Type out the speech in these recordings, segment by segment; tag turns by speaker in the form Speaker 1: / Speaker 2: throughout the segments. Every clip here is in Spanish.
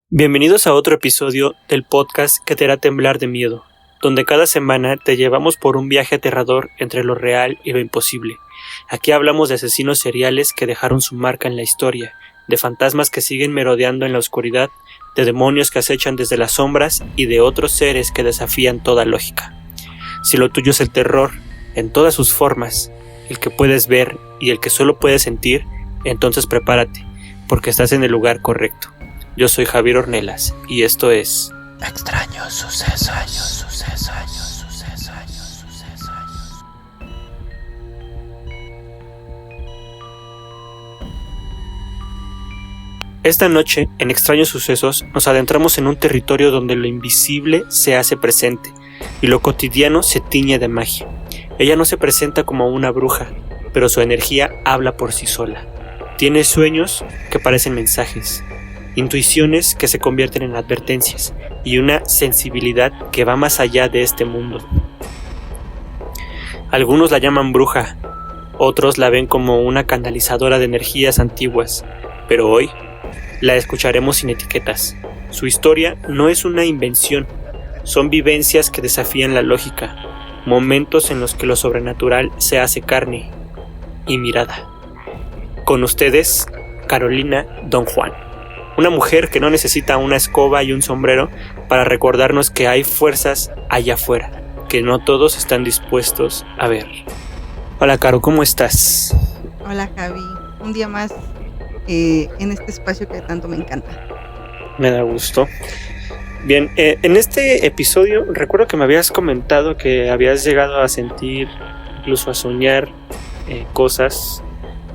Speaker 1: Bienvenidos a otro episodio del podcast que te hará temblar de miedo, donde cada semana te llevamos por un viaje aterrador entre lo real y lo imposible. Aquí hablamos de asesinos seriales que dejaron su marca en la historia, de fantasmas que siguen merodeando en la oscuridad, de demonios que acechan desde las sombras y de otros seres que desafían toda lógica. Si lo tuyo es el terror, en todas sus formas, el que puedes ver y el que solo puedes sentir, entonces prepárate, porque estás en el lugar correcto. Yo soy Javier Ornelas y esto es
Speaker 2: Extraños Sucesos.
Speaker 1: Esta noche, en Extraños Sucesos, nos adentramos en un territorio donde lo invisible se hace presente y lo cotidiano se tiñe de magia. Ella no se presenta como una bruja, pero su energía habla por sí sola. Tiene sueños que parecen mensajes, intuiciones que se convierten en advertencias y una sensibilidad que va más allá de este mundo. Algunos la llaman bruja, otros la ven como una canalizadora de energías antiguas, pero hoy la escucharemos sin etiquetas. Su historia no es una invención, son vivencias que desafían la lógica, momentos en los que lo sobrenatural se hace carne y mirada. Con ustedes, Carolina Don Juan. Una mujer que no necesita una escoba y un sombrero para recordarnos que hay fuerzas allá afuera, que no todos están dispuestos a ver. Hola Caro, ¿cómo estás?
Speaker 3: Hola Javi, un día más en este espacio que tanto me encanta.
Speaker 1: Me da gusto. Bien, en este episodio recuerdo que me habías comentado que habías llegado a sentir, incluso a soñar cosas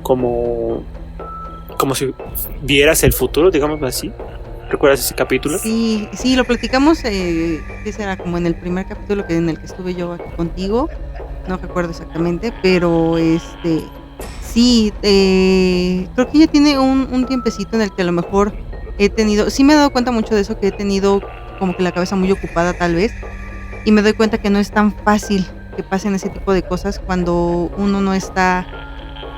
Speaker 1: como si vieras el futuro, digámoslo así. ¿Recuerdas ese capítulo?
Speaker 3: Sí, lo platicamos, que será como en el primer capítulo en el que estuve yo aquí contigo, no recuerdo exactamente, pero sí, creo que ya tiene un tiempecito en el que a lo mejor he tenido, sí me he dado cuenta mucho de eso, que he tenido como que la cabeza muy ocupada tal vez, y me doy cuenta que no es tan fácil que pasen ese tipo de cosas cuando uno no está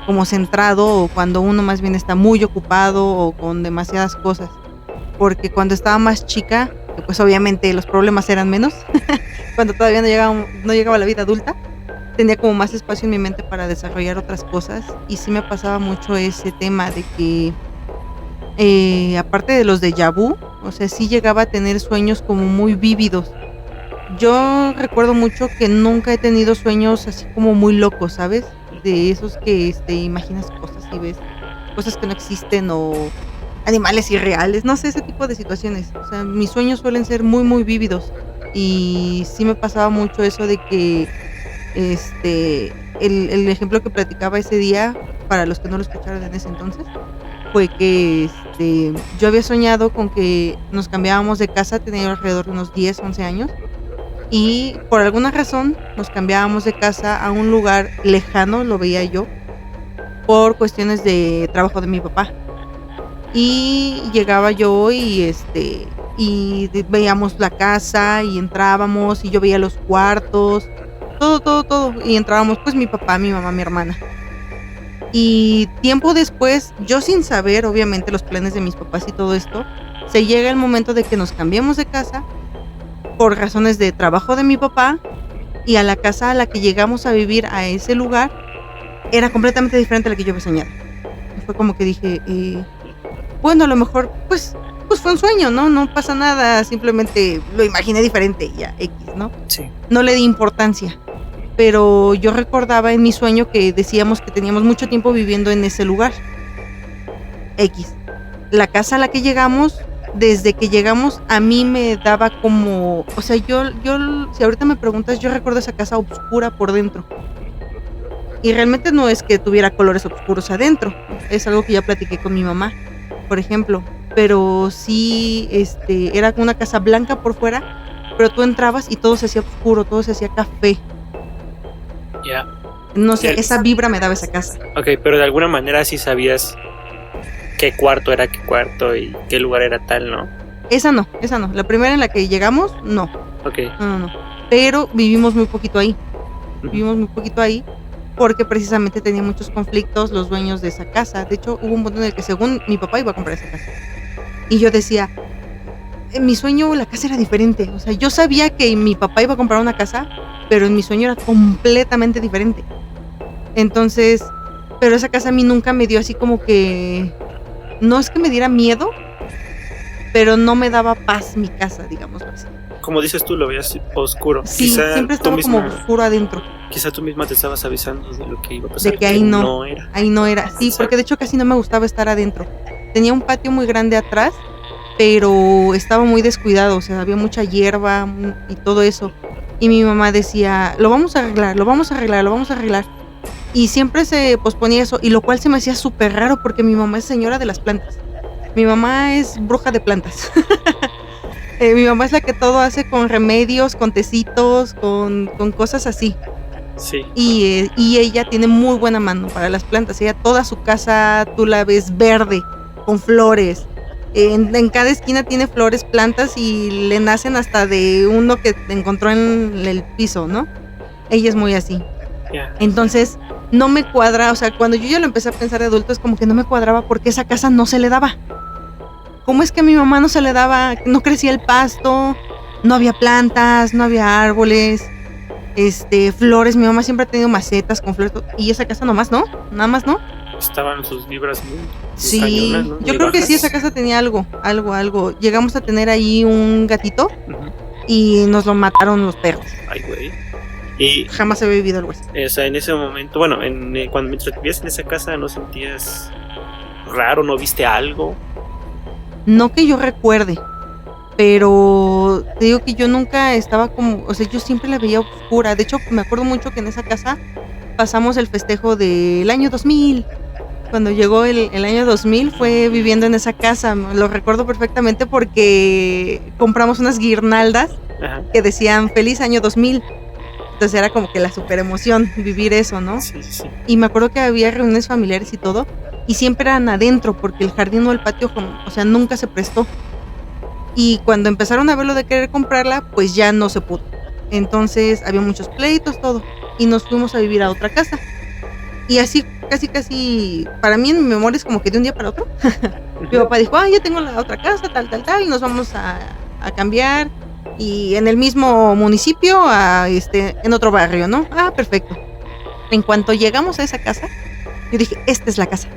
Speaker 3: como centrado, o cuando uno más bien está muy ocupado o con demasiadas cosas, porque cuando estaba más chica, que pues obviamente los problemas eran menos, cuando todavía no llegaba a la vida adulta, tenía como más espacio en mi mente para desarrollar otras cosas, y sí me pasaba mucho ese tema de que aparte de los déjà vu, o sea, sí llegaba a tener sueños como muy vívidos. Yo recuerdo mucho que nunca he tenido sueños así como muy locos, ¿sabes? De esos que imaginas cosas y ves cosas que no existen, o animales irreales, no sé, ese tipo de situaciones. O sea, mis sueños suelen ser muy muy vívidos, y sí me pasaba mucho eso de que el ejemplo que platicaba ese día, para los que no lo escucharon en ese entonces, fue que yo había soñado con que nos cambiábamos de casa, tenía yo alrededor de unos 10, 11 años, y por alguna razón nos cambiábamos de casa a un lugar lejano, lo veía yo, por cuestiones de trabajo de mi papá. Y llegaba yo y veíamos la casa y entrábamos, y yo veía los cuartos, todo, y entrábamos pues mi papá, mi mamá, mi hermana. Y tiempo después, yo sin saber obviamente los planes de mis papás y todo esto, se llega el momento de que nos cambiamos de casa por razones de trabajo de mi papá, y a la casa a la que llegamos a vivir, a ese lugar, era completamente diferente a la que yo había soñado. Y fue como que dije, bueno, a lo mejor pues fue un sueño, no pasa nada, simplemente lo imaginé diferente y ya, X, ¿no?
Speaker 1: Sí.
Speaker 3: No le di importancia, pero yo recordaba en mi sueño que decíamos que teníamos mucho tiempo viviendo en ese lugar. X. La casa a la que llegamos, desde que llegamos, a mí me daba como, o sea, yo si ahorita me preguntas, yo recuerdo esa casa oscura por dentro. Y realmente no es que tuviera colores oscuros adentro, es algo que ya platiqué con mi mamá, por ejemplo, pero sí, era una casa blanca por fuera, pero tú entrabas y todo se hacía oscuro, todo se hacía café.
Speaker 1: Ya.
Speaker 3: No sé, esa vibra me daba esa casa.
Speaker 1: Ok, pero de alguna manera sí sabías qué cuarto era qué cuarto y qué lugar era tal, ¿no?
Speaker 3: Esa no. La primera en la que llegamos, no.
Speaker 1: Ok.
Speaker 3: No. Pero vivimos muy poquito ahí. Porque precisamente tenía muchos conflictos los dueños de esa casa. De hecho, hubo un momento en el que según mi papá iba a comprar esa casa. Y yo decía, en mi sueño la casa era diferente. O sea, yo sabía que mi papá iba a comprar una casa, pero en mi sueño era completamente diferente. Entonces, pero esa casa a mí nunca me dio así como que, no es que me diera miedo, pero no me daba paz mi casa, digamos así.
Speaker 1: Como dices tú, lo veías oscuro.
Speaker 3: Sí,
Speaker 1: Quizá
Speaker 3: siempre estaba como oscuro adentro.
Speaker 1: Quizá tú misma te estabas avisando de lo que iba a pasar.
Speaker 3: De que ahí no
Speaker 1: era.
Speaker 3: Ahí no era. Sí,
Speaker 1: Exacto.
Speaker 3: porque de hecho casi no me gustaba estar adentro. Tenía un patio muy grande atrás, pero estaba muy descuidado, o sea, había mucha hierba y todo eso. Y mi mamá decía, lo vamos a arreglar, lo vamos a arreglar, lo vamos a arreglar. Y siempre se posponía eso, y lo cual se me hacía súper raro porque mi mamá es señora de las plantas. Mi mamá es bruja de plantas. Mi mamá es la que todo hace con remedios, con tecitos, con cosas así.
Speaker 1: Sí.
Speaker 3: Y ella tiene muy buena mano para las plantas. Ella toda su casa tú la ves verde, con flores. En cada esquina tiene flores, plantas y le nacen hasta de uno que encontró en el piso, ¿no? Ella es muy así.
Speaker 1: Yeah.
Speaker 3: Entonces no me cuadra, o sea, cuando yo ya lo empecé a pensar de adulto es como que no me cuadraba porque esa casa no se le daba. ¿Cómo es que a mi mamá no se le daba? No crecía el pasto, no había plantas, no había árboles, flores. Mi mamá siempre ha tenido macetas con flores y esa casa nomás no, nada más no.
Speaker 1: Estaban sus vibras muy
Speaker 3: Sí,
Speaker 1: cañonas, ¿no?
Speaker 3: yo
Speaker 1: Muy
Speaker 3: creo que
Speaker 1: bajas.
Speaker 3: sí, esa casa tenía algo. Llegamos a tener ahí un gatito y nos lo mataron los perros.
Speaker 1: Ay, güey. Y,
Speaker 3: Jamás había vivido algo así.
Speaker 1: o sea, en ese momento, bueno, cuando mientras vivías en esa casa, ¿no sentías raro? ¿No viste algo?
Speaker 3: No que yo recuerde, pero te digo que yo nunca estaba como, o sea, yo siempre la veía oscura. De hecho, me acuerdo mucho que en esa casa pasamos el festejo del año 2000. Cuando llegó el año 2000 fue viviendo en esa casa. Lo recuerdo perfectamente porque compramos unas guirnaldas
Speaker 1: Ajá.
Speaker 3: que decían feliz año 2000. Entonces era como que la super emoción vivir eso, ¿no?
Speaker 1: Sí, sí, sí.
Speaker 3: Y me acuerdo que había reuniones familiares y todo, y siempre eran adentro, porque el jardín o el patio, o sea, nunca se prestó. Y cuando empezaron a ver lo de querer comprarla, pues ya no se pudo. Entonces había muchos pleitos, todo, y nos fuimos a vivir a otra casa. Y así, casi, para mí en mi memoria es como que de un día para otro. Mi papá dijo, ya tengo la otra casa, tal, y nos vamos a cambiar. Y en el mismo municipio, en otro barrio, ¿no? Perfecto. En cuanto llegamos a esa casa, yo dije, esta es la casa.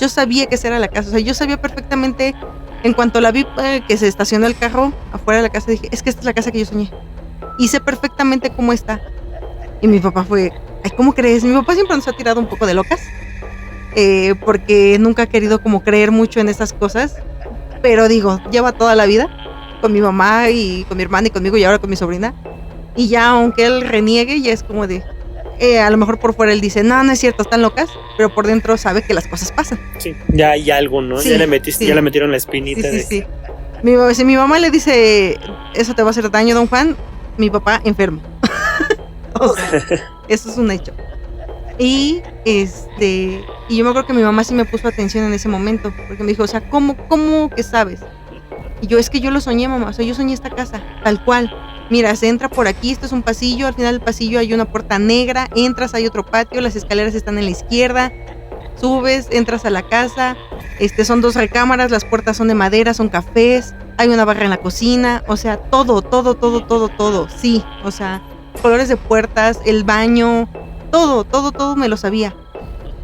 Speaker 3: Yo sabía que esa era la casa, o sea, yo sabía perfectamente, en cuanto la vi que se estacionó el carro afuera de la casa, dije, es que esta es la casa que yo soñé. Y sé perfectamente cómo está. Y mi papá fue, ay, ¿cómo crees? Mi papá siempre nos ha tirado un poco de locas, porque nunca ha querido como creer mucho en esas cosas, pero digo, lleva toda la vida con mi mamá y con mi hermana y conmigo y ahora con mi sobrina, y ya aunque él reniegue, ya es como de, a lo mejor por fuera él dice, no es cierto, están locas, pero por dentro sabe que las cosas pasan.
Speaker 1: Sí, ya hay algo, ¿no?
Speaker 3: Sí,
Speaker 1: ya le metiste,
Speaker 3: sí.
Speaker 1: ya le metieron la espinita.
Speaker 3: Sí. Si mi mamá le dice, eso te va a hacer daño, don Juan, mi papá enfermo. O sea, eso es un hecho. Y yo me acuerdo que mi mamá sí me puso atención en ese momento, porque me dijo, o sea, ¿cómo que sabes? Y yo, es que yo lo soñé, mamá, o sea, yo soñé esta casa, tal cual. Mira, se entra por aquí, este es un pasillo, al final del pasillo hay una puerta negra, entras, hay otro patio, las escaleras están en la izquierda, subes, entras a la casa, son 2 recámaras, las puertas son de madera, son cafés, hay una barra en la cocina, o sea, todo, sí, o sea, colores de puertas, el baño, todo me lo sabía.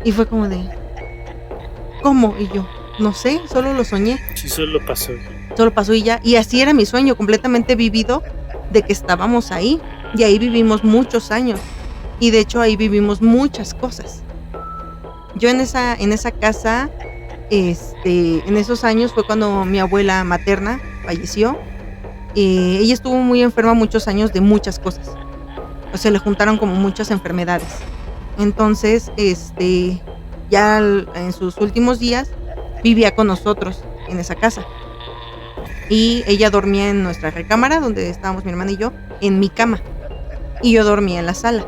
Speaker 3: Y fue como de, ¿cómo? Y yo, no sé, solo lo soñé.
Speaker 1: Sí, solo pasó.
Speaker 3: Solo pasó y ya. Y así era mi sueño, completamente vivido, de que estábamos ahí. Y ahí vivimos muchos años. Y de hecho ahí vivimos muchas cosas. Yo en esa casa, en esos años fue cuando mi abuela materna falleció. Ella estuvo muy enferma muchos años de muchas cosas. O sea, le juntaron como muchas enfermedades. Entonces, ya en sus últimos días vivía con nosotros en esa casa. Y ella dormía en nuestra recámara, donde estábamos mi hermana y yo, en mi cama. Y yo dormía en la sala.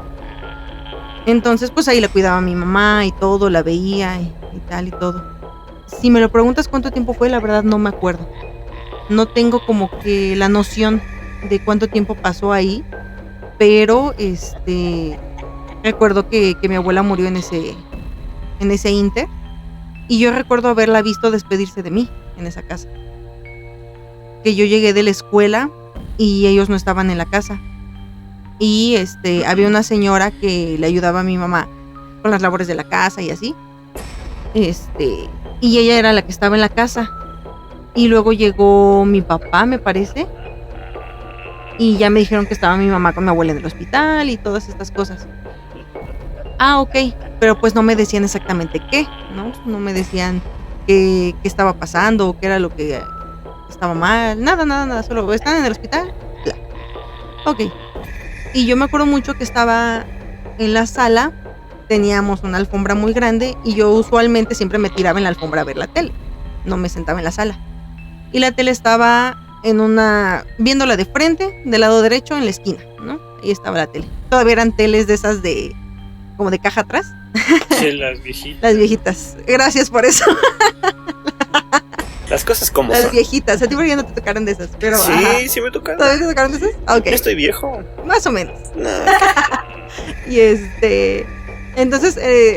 Speaker 3: Entonces, pues ahí la cuidaba mi mamá y todo, la veía y tal y todo. Si me lo preguntas cuánto tiempo fue, la verdad no me acuerdo. No tengo como que la noción de cuánto tiempo pasó ahí, pero recuerdo que mi abuela murió en ese inter, y yo recuerdo haberla visto despedirse de mí en esa casa. que yo llegué de la escuela y ellos no estaban en la casa. Y había una señora que le ayudaba a mi mamá con las labores de la casa y así. Y ella era la que estaba en la casa. Y luego llegó mi papá, me parece. Y ya me dijeron que estaba mi mamá con mi abuela en el hospital y todas estas cosas. Ah, ok. Pero pues no me decían exactamente qué, ¿no? No me decían qué estaba pasando o qué era lo que estaba mal. Nada. Solo, ¿están en el hospital? Bla. Ok. Y yo me acuerdo mucho que estaba en la sala. Teníamos una alfombra muy grande y yo usualmente siempre me tiraba en la alfombra a ver la tele. No me sentaba en la sala. Y la tele estaba viéndola de frente, del lado derecho, en la esquina, ¿no? Ahí estaba la tele. Todavía eran teles de esas como de caja atrás.
Speaker 1: Sí, las viejitas.
Speaker 3: Las viejitas. Gracias por eso.
Speaker 1: Las cosas como
Speaker 3: las
Speaker 1: son.
Speaker 3: Viejitas. A ti por qué no te tocaron de esas, pero
Speaker 1: sí,
Speaker 3: ajá.
Speaker 1: Sí me tocaron.
Speaker 3: ¿Todavía te tocaron de esas? Ah, ok.
Speaker 1: Yo estoy viejo.
Speaker 3: Más o menos.
Speaker 1: No.
Speaker 3: Y entonces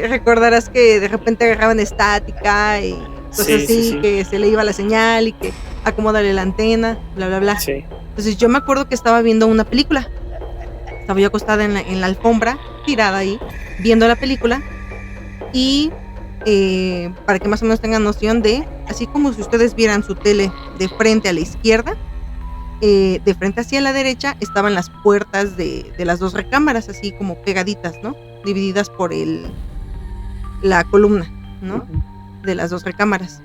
Speaker 3: recordarás que de repente agarraban estática y cosas así, que se le iba la señal y que acomódale la antena, bla, bla, bla.
Speaker 1: Sí.
Speaker 3: Entonces yo me acuerdo que estaba viendo una película. Estaba yo acostada en la alfombra, tirada ahí, viendo la película. Y para que más o menos tengan noción así como si ustedes vieran su tele de frente a la izquierda, de frente hacia la derecha estaban las puertas de las dos recámaras, así como pegaditas, ¿no? Divididas por la columna, ¿no? De las dos recámaras.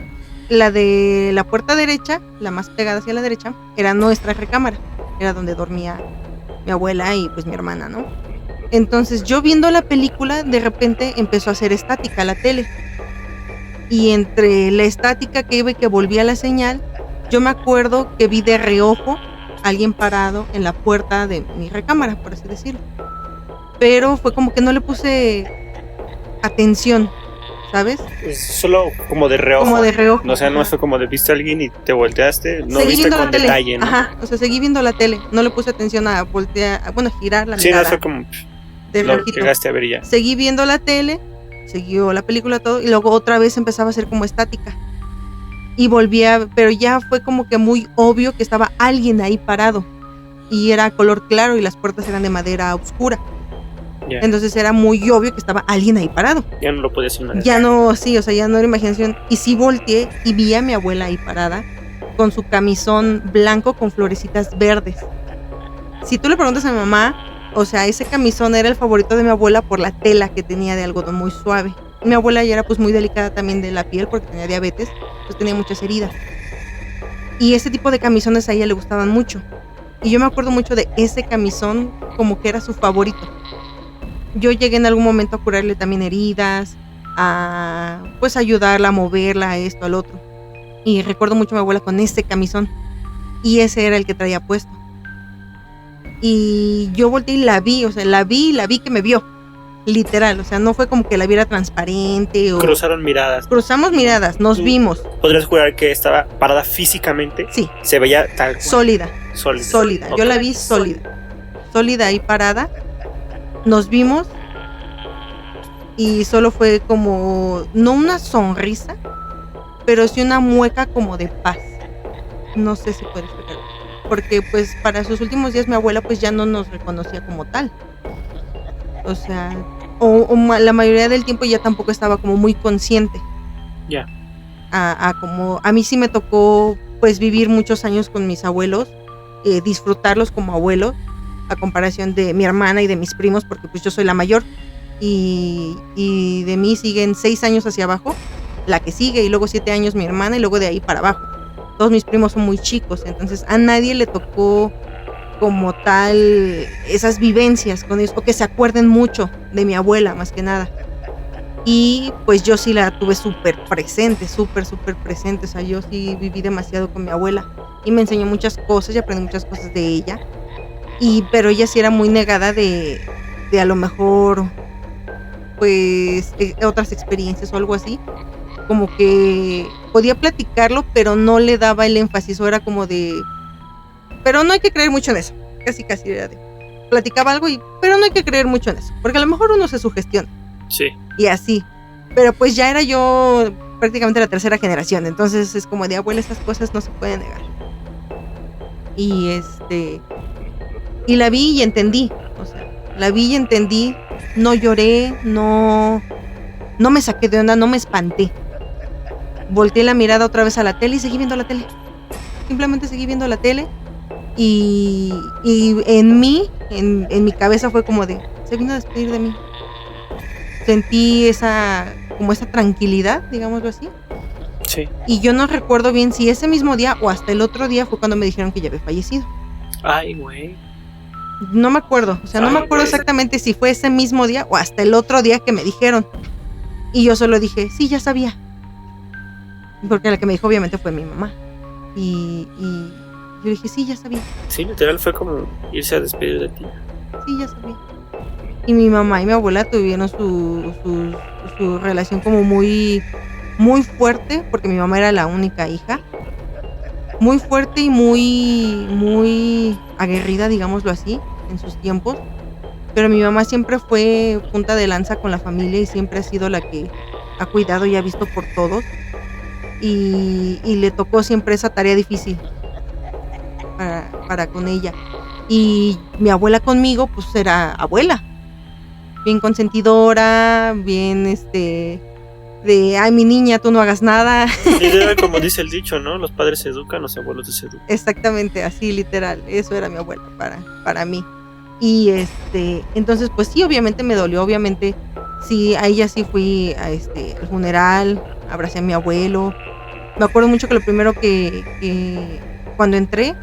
Speaker 3: La de la puerta derecha, la más pegada hacia la derecha, era nuestra recámara. Era donde dormía mi abuela y pues mi hermana, ¿no? Entonces yo viendo la película, de repente empezó a hacer estática la tele. Y entre la estática que iba y que volvía la señal, yo me acuerdo que vi de reojo a alguien parado en la puerta de mi recámara, por así decirlo. Pero fue como que no le puse atención, ¿sabes?
Speaker 1: Solo como de reojo.
Speaker 3: Como de reojo.
Speaker 1: O sea, no fue como de viste a alguien y te volteaste. No
Speaker 3: seguí
Speaker 1: viste
Speaker 3: viendo
Speaker 1: con
Speaker 3: la tele.
Speaker 1: detalle, ¿no?
Speaker 3: Ajá, o sea, seguí viendo la tele. No le puse atención a girar la mirada.
Speaker 1: Sí, no fue como
Speaker 3: de
Speaker 1: lo
Speaker 3: reojito.
Speaker 1: llegaste a ver ya.
Speaker 3: Seguí viendo la tele, siguió la película todo y luego otra vez empezaba a ser como estática. Y volvía, pero ya fue como que muy obvio que estaba alguien ahí parado. Y era color claro y las puertas eran de madera oscura.
Speaker 1: Yeah.
Speaker 3: Entonces era muy obvio que estaba alguien ahí parado.
Speaker 1: Ya no lo podías imaginar.
Speaker 3: Ya no, sí, o sea, ya no era imaginación. Y sí volteé y vi a mi abuela ahí parada con su camisón blanco con florecitas verdes. Si tú le preguntas a mi mamá, o sea, ese camisón era el favorito de mi abuela por la tela que tenía de algodón muy suave. Mi abuela ya era pues muy delicada también de la piel porque tenía diabetes, pues tenía muchas heridas. Y ese tipo de camisones a ella le gustaban mucho. Y yo me acuerdo mucho de ese camisón como que era su favorito. Yo llegué en algún momento a curarle también heridas, a pues ayudarla a moverla, a esto, al otro. Y recuerdo mucho a mi abuela con ese camisón. Y ese era el que traía puesto. Y yo volteé y la vi, o sea, la vi que me vio. Literal, o sea, no fue como que la viera transparente o...
Speaker 1: Cruzaron miradas.
Speaker 3: Cruzamos miradas, nos vimos.
Speaker 1: ¿Podrías jurar que estaba parada físicamente?
Speaker 3: Sí.
Speaker 1: Se veía tal cual.
Speaker 3: Sólida.
Speaker 1: Okay.
Speaker 3: Yo la vi sólida. Sólida ahí parada. Nos vimos. Y solo fue como... No una sonrisa, pero sí una mueca como de paz. No sé si puede explicar. Porque pues para sus últimos días mi abuela pues ya no nos reconocía como tal. O sea, la mayoría del tiempo ya tampoco estaba como muy consciente.
Speaker 1: Ya.
Speaker 3: Como a mí sí me tocó pues vivir muchos años con mis abuelos, disfrutarlos como abuelos, a comparación de mi hermana y de mis primos, porque pues yo soy la mayor y de mí siguen 6 años hacia abajo, la que sigue, y luego 7 años mi hermana y luego de ahí para abajo. Todos mis primos son muy chicos, entonces a nadie le tocó como tal esas vivencias con ellos, o que se acuerden mucho de mi abuela más que nada. Y pues yo sí la tuve súper presente, súper presente. O sea, yo sí viví demasiado con mi abuela y me enseñó muchas cosas y aprendí muchas cosas de ella. Pero ella sí era muy negada de a lo mejor pues otras experiencias o algo así. Como que podía platicarlo, pero no le daba el énfasis, o era como de... Pero no hay que creer mucho en eso. Casi era de... Platicaba algo pero no hay que creer mucho en eso, porque a lo mejor uno se sugestiona.
Speaker 1: Sí.
Speaker 3: Y así. Pero pues ya era yo prácticamente la tercera generación, entonces es como de abuela, estas cosas no se pueden negar. Y y la vi y entendí, o sea, la vi y entendí, no lloré, no me saqué de onda, no me espanté. Volteé la mirada otra vez a la tele y seguí viendo la tele. Simplemente seguí viendo la tele y en mí, en mi cabeza fue como de, se vino a despedir de mí. Sentí esa tranquilidad, digámoslo así.
Speaker 1: Sí.
Speaker 3: Y yo no recuerdo bien si ese mismo día o hasta el otro día fue cuando me dijeron que ya había fallecido.
Speaker 1: Ay, güey.
Speaker 3: No me acuerdo, o sea, no me acuerdo exactamente si fue ese mismo día o hasta el otro día que me dijeron. Y yo solo dije, sí, ya sabía. Porque la que me dijo obviamente fue mi mamá. Y yo dije, sí, ya sabía.
Speaker 1: Sí, literal fue como irse a despedir de ti.
Speaker 3: Sí, ya sabía. Y mi mamá y mi abuela tuvieron su relación como muy, muy fuerte, porque mi mamá era la única hija. Muy fuerte y muy, muy aguerrida, digámoslo así, en sus tiempos. Pero mi mamá siempre fue punta de lanza con la familia y siempre ha sido la que ha cuidado y ha visto por todos. Y le tocó siempre esa tarea difícil para con ella. Y mi abuela conmigo, pues era abuela. Bien consentidora, bien de, ay, mi niña, tú no hagas nada.
Speaker 1: Y era como dice el dicho, ¿no? Los padres se educan, los abuelos deseducan.
Speaker 3: Exactamente, así literal. Eso era mi abuela para mí. Y entonces, pues sí, obviamente me dolió, obviamente. Sí, a ella sí fui al funeral, abracé a mi abuelo. Me acuerdo mucho que lo primero que cuando entré,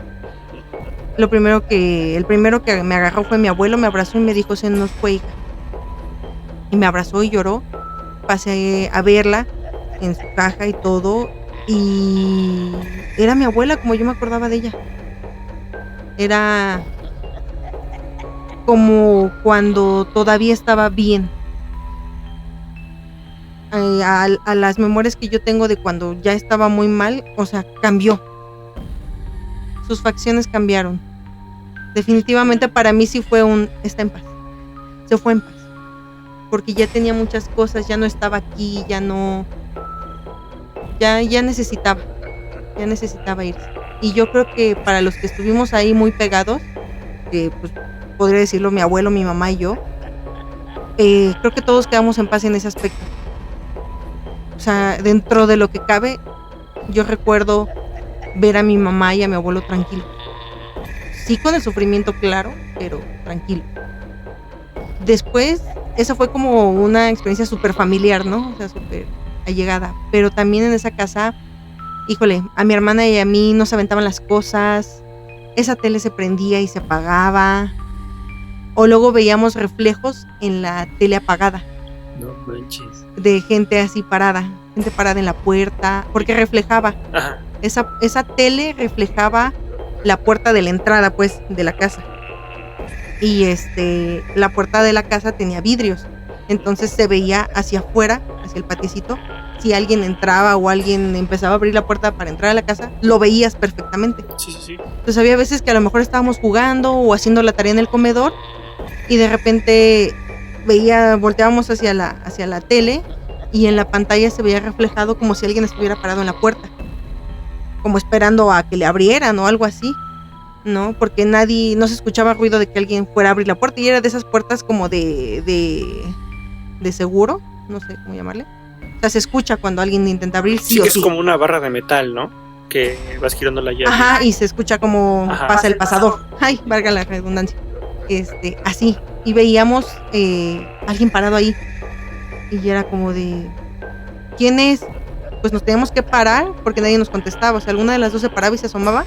Speaker 3: el primero que me agarró fue mi abuelo, me abrazó y me dijo, se nos fue, hija. Y me abrazó y lloró. Pasé a verla en su caja y todo, y era mi abuela como yo me acordaba de ella. Era como cuando todavía estaba bien. A las memorias que yo tengo de cuando ya estaba muy mal, o sea, cambió. Sus facciones cambiaron. Definitivamente para mí sí fue está en paz. Se fue en paz. Porque ya tenía muchas cosas, ya no estaba aquí, ya necesitaba irse. Y yo creo que para los que estuvimos ahí muy pegados, que pues podría decirlo mi abuelo, mi mamá y yo, creo que todos quedamos en paz en ese aspecto. O sea, dentro de lo que cabe, yo recuerdo ver a mi mamá y a mi abuelo tranquilos. Sí, con el sufrimiento, claro, pero tranquilo. Después, esa fue como una experiencia súper familiar, ¿no? O sea, súper allegada. Pero también en esa casa, híjole, a mi hermana y a mí nos aventaban las cosas. Esa tele se prendía y se apagaba. O luego veíamos reflejos en la tele apagada.
Speaker 1: No manches.
Speaker 3: De gente así parada. Gente parada en la puerta. Porque reflejaba.
Speaker 1: Ajá.
Speaker 3: Esa tele reflejaba la puerta de la entrada, pues, de la casa. Y la puerta de la casa tenía vidrios. Entonces se veía hacia afuera, hacia el patiecito. Si alguien entraba o alguien empezaba a abrir la puerta para entrar a la casa, lo veías perfectamente.
Speaker 1: Sí.
Speaker 3: Entonces había veces que a lo mejor estábamos jugando o haciendo la tarea en el comedor y de repente volteábamos hacia la tele y en la pantalla se veía reflejado como si alguien estuviera parado en la puerta, como esperando a que le abrieran o algo así, ¿no? Porque no se escuchaba ruido de que alguien fuera a abrir la puerta y era de esas puertas como de seguro, no sé cómo llamarle. O sea, se escucha cuando alguien intenta abrir, sí o sí.
Speaker 1: Es como una barra de metal, ¿no? Que vas girando la llave.
Speaker 3: Ajá, y se escucha como pasa el pasador. Ay, valga la redundancia. Así. Y veíamos alguien parado ahí. Y era como de, ¿quién es? Pues nos teníamos que parar porque nadie nos contestaba. O sea, alguna de las dos se paraba y se asomaba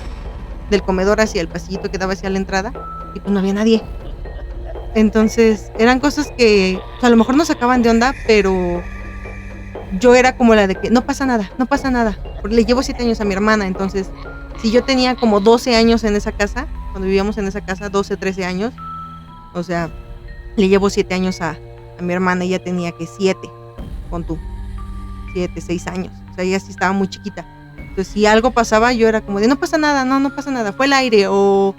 Speaker 3: del comedor hacia el pasillito que daba hacia la entrada. Y pues no había nadie. Entonces, eran cosas que a lo mejor nos sacaban de onda, pero yo era como la de que no pasa nada. Porque le llevo 7 años a mi hermana, entonces, si yo tenía como 12 años en esa casa, cuando vivíamos en esa casa, 12, 13 años, o sea, le llevo 7 años a mi hermana, ella tenía que 7, con tú, 7, 6 años, o sea, ella sí estaba muy chiquita. Entonces, si algo pasaba, yo era como de, no pasa nada, no pasa nada, fue el aire, o,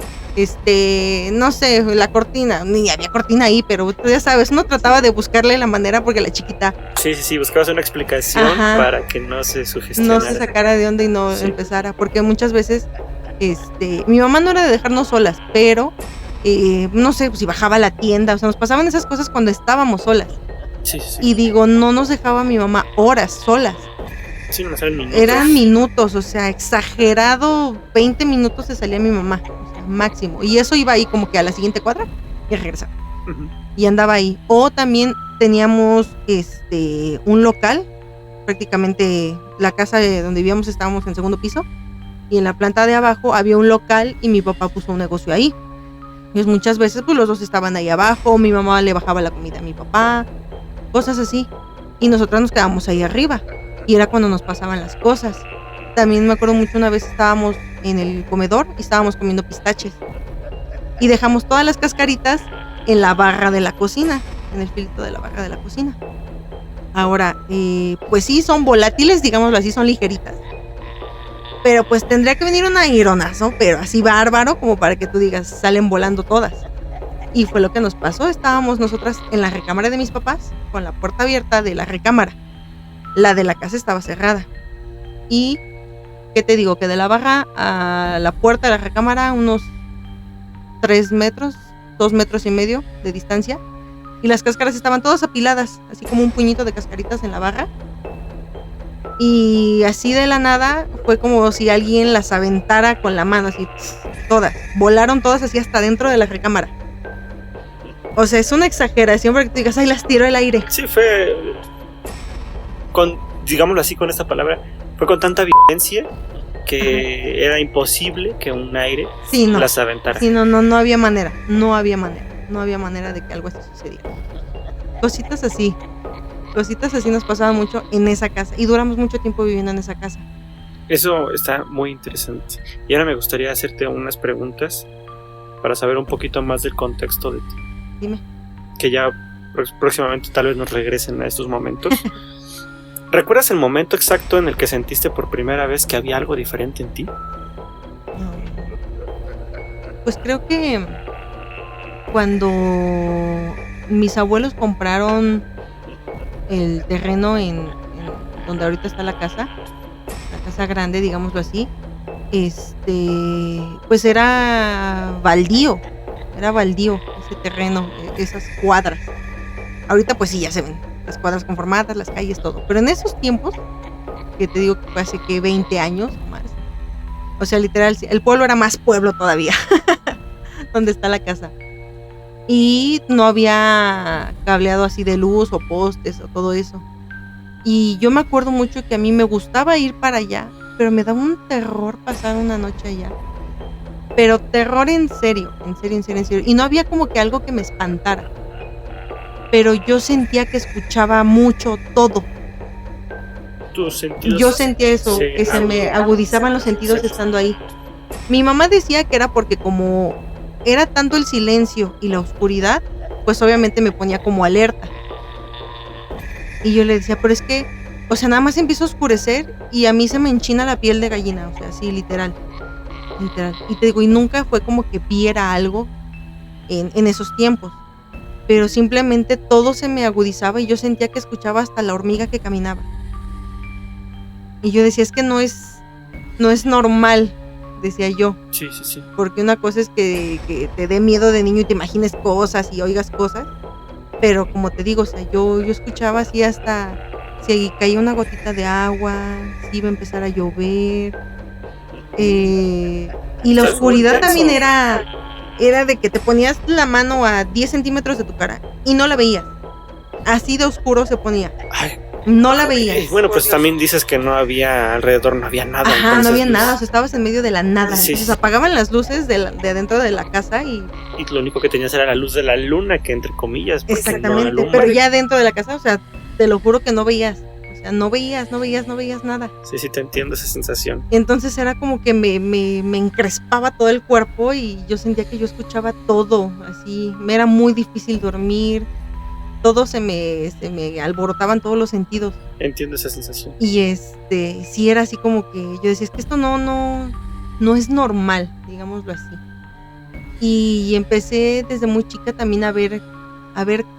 Speaker 3: no sé, la cortina, ni había cortina ahí, pero tú ya sabes, uno trataba de buscarle la manera porque la chiquita...
Speaker 1: Sí, buscabas una explicación para que no se sugestionara.
Speaker 3: No se sacara de onda y no empezara, porque muchas veces Mi mamá no era de dejarnos solas, pero no sé, pues si bajaba a la tienda, o sea, nos pasaban esas cosas cuando estábamos solas.
Speaker 1: Sí, sí.
Speaker 3: Y digo, no nos dejaba mi mamá horas solas.
Speaker 1: Sí, no eran minutos.
Speaker 3: Eran minutos, o sea, exagerado, 20 minutos se salía mi mamá, o sea, máximo. Y eso iba ahí como que a la siguiente cuadra y regresaba.
Speaker 1: Ujú.
Speaker 3: Y andaba ahí. O también teníamos un local, prácticamente la casa donde vivíamos estábamos en el segundo piso, y en la planta de abajo había un local y mi papá puso un negocio ahí. Entonces muchas veces pues los dos estaban ahí abajo, mi mamá le bajaba la comida a mi papá, cosas así. Y nosotras nos quedábamos ahí arriba. Y era cuando nos pasaban las cosas. También me acuerdo mucho, una vez estábamos en el comedor y estábamos comiendo pistaches. Y dejamos todas las cascaritas en la barra de la cocina, en el filtro de la barra de la cocina. Ahora, pues sí, son volátiles, digámoslo así, son ligeritas. Pero pues tendría que venir un aironazo, pero así bárbaro, como para que tú digas, salen volando todas. Y fue lo que nos pasó. Estábamos nosotras en la recámara de mis papás, con la puerta abierta de la recámara. La de la casa estaba cerrada. Y, ¿qué te digo? Que de la barra a la puerta de la recámara, unos 3 metros, 2 metros y medio de distancia. Y las cáscaras estaban todas apiladas, así como un puñito de cascaritas en la barra. Y así de la nada, fue como si alguien las aventara con la mano, así, todas. Volaron todas así hasta dentro de la recámara. O sea, es una exageración porque tú digas, ay, las tiró el aire.
Speaker 1: Sí, fue digámoslo así con esta palabra, fue con tanta violencia que era imposible que un aire las aventara.
Speaker 3: Sí, no había manera, no había manera de que algo así sucediera. Cositas así nos pasaban mucho en esa casa y duramos mucho tiempo viviendo en esa casa.
Speaker 1: Eso está muy interesante. Y ahora me gustaría hacerte unas preguntas para saber un poquito más del contexto de ti.
Speaker 3: Dime.
Speaker 1: Que ya próximamente tal vez nos regresen a estos momentos. ¿Recuerdas el momento exacto en el que sentiste por primera vez que había algo diferente en ti?
Speaker 3: Pues creo que cuando mis abuelos compraron el terreno en donde ahorita está la casa grande, digámoslo así, pues era baldío ese terreno, esas cuadras. Ahorita pues sí, ya se ven las cuadras conformadas, las calles, todo. Pero en esos tiempos, que te digo que fue hace que 20 años o más, o sea, literal, el pueblo era más pueblo todavía, donde está la casa. Y no había cableado así de luz o postes o todo eso. Y yo me acuerdo mucho que a mí me gustaba ir para allá, pero me daba un terror pasar una noche allá. Pero terror en serio. Y no había como que algo que me espantara. Pero yo sentía que escuchaba mucho todo.
Speaker 1: ¿Tus sentidos?
Speaker 3: Yo sentía eso, que se me agudizaban los sentidos estando ahí. Mi mamá decía que era porque como era tanto el silencio y la oscuridad, pues obviamente me ponía como alerta. Y yo le decía, pero es que, o sea, nada más empieza a oscurecer y a mí se me enchina la piel de gallina, o sea, sí, literal. Y te digo, y nunca fue como que viera algo en esos tiempos. Pero simplemente todo se me agudizaba y yo sentía que escuchaba hasta la hormiga que caminaba. Y yo decía, es que no es normal, decía yo.
Speaker 1: Sí.
Speaker 3: Porque una cosa es que te dé miedo de niño y te imagines cosas y oigas cosas. Pero como te digo, o sea, yo escuchaba así hasta si caía una gotita de agua, si iba a empezar a llover. Y la oscuridad también era de que te ponías la mano a 10 centímetros de tu cara y no la veías. Así de oscuro se ponía.
Speaker 1: Ay.
Speaker 3: No la veías.
Speaker 1: Bueno, pues también dices que no había alrededor, no había nada.
Speaker 3: Ajá,
Speaker 1: entonces,
Speaker 3: no había
Speaker 1: pues,
Speaker 3: nada, o sea, estabas en medio de la nada.
Speaker 1: Sí.
Speaker 3: Entonces apagaban las luces de adentro de la casa y
Speaker 1: lo único que tenías era la luz de la luna, que entre comillas.
Speaker 3: exactamente,
Speaker 1: no
Speaker 3: pero ya dentro de la casa, o sea, te lo juro que no veías. O sea, no veías nada.
Speaker 1: Sí, te entiendo esa sensación.
Speaker 3: Entonces era como que me encrespaba todo el cuerpo y yo sentía que yo escuchaba todo, así, me era muy difícil dormir, todo se me alborotaban todos los sentidos.
Speaker 1: Entiendo esa sensación.
Speaker 3: Y sí era así como que yo decía, es que esto no es normal, digámoslo así. Y empecé desde muy chica también a ver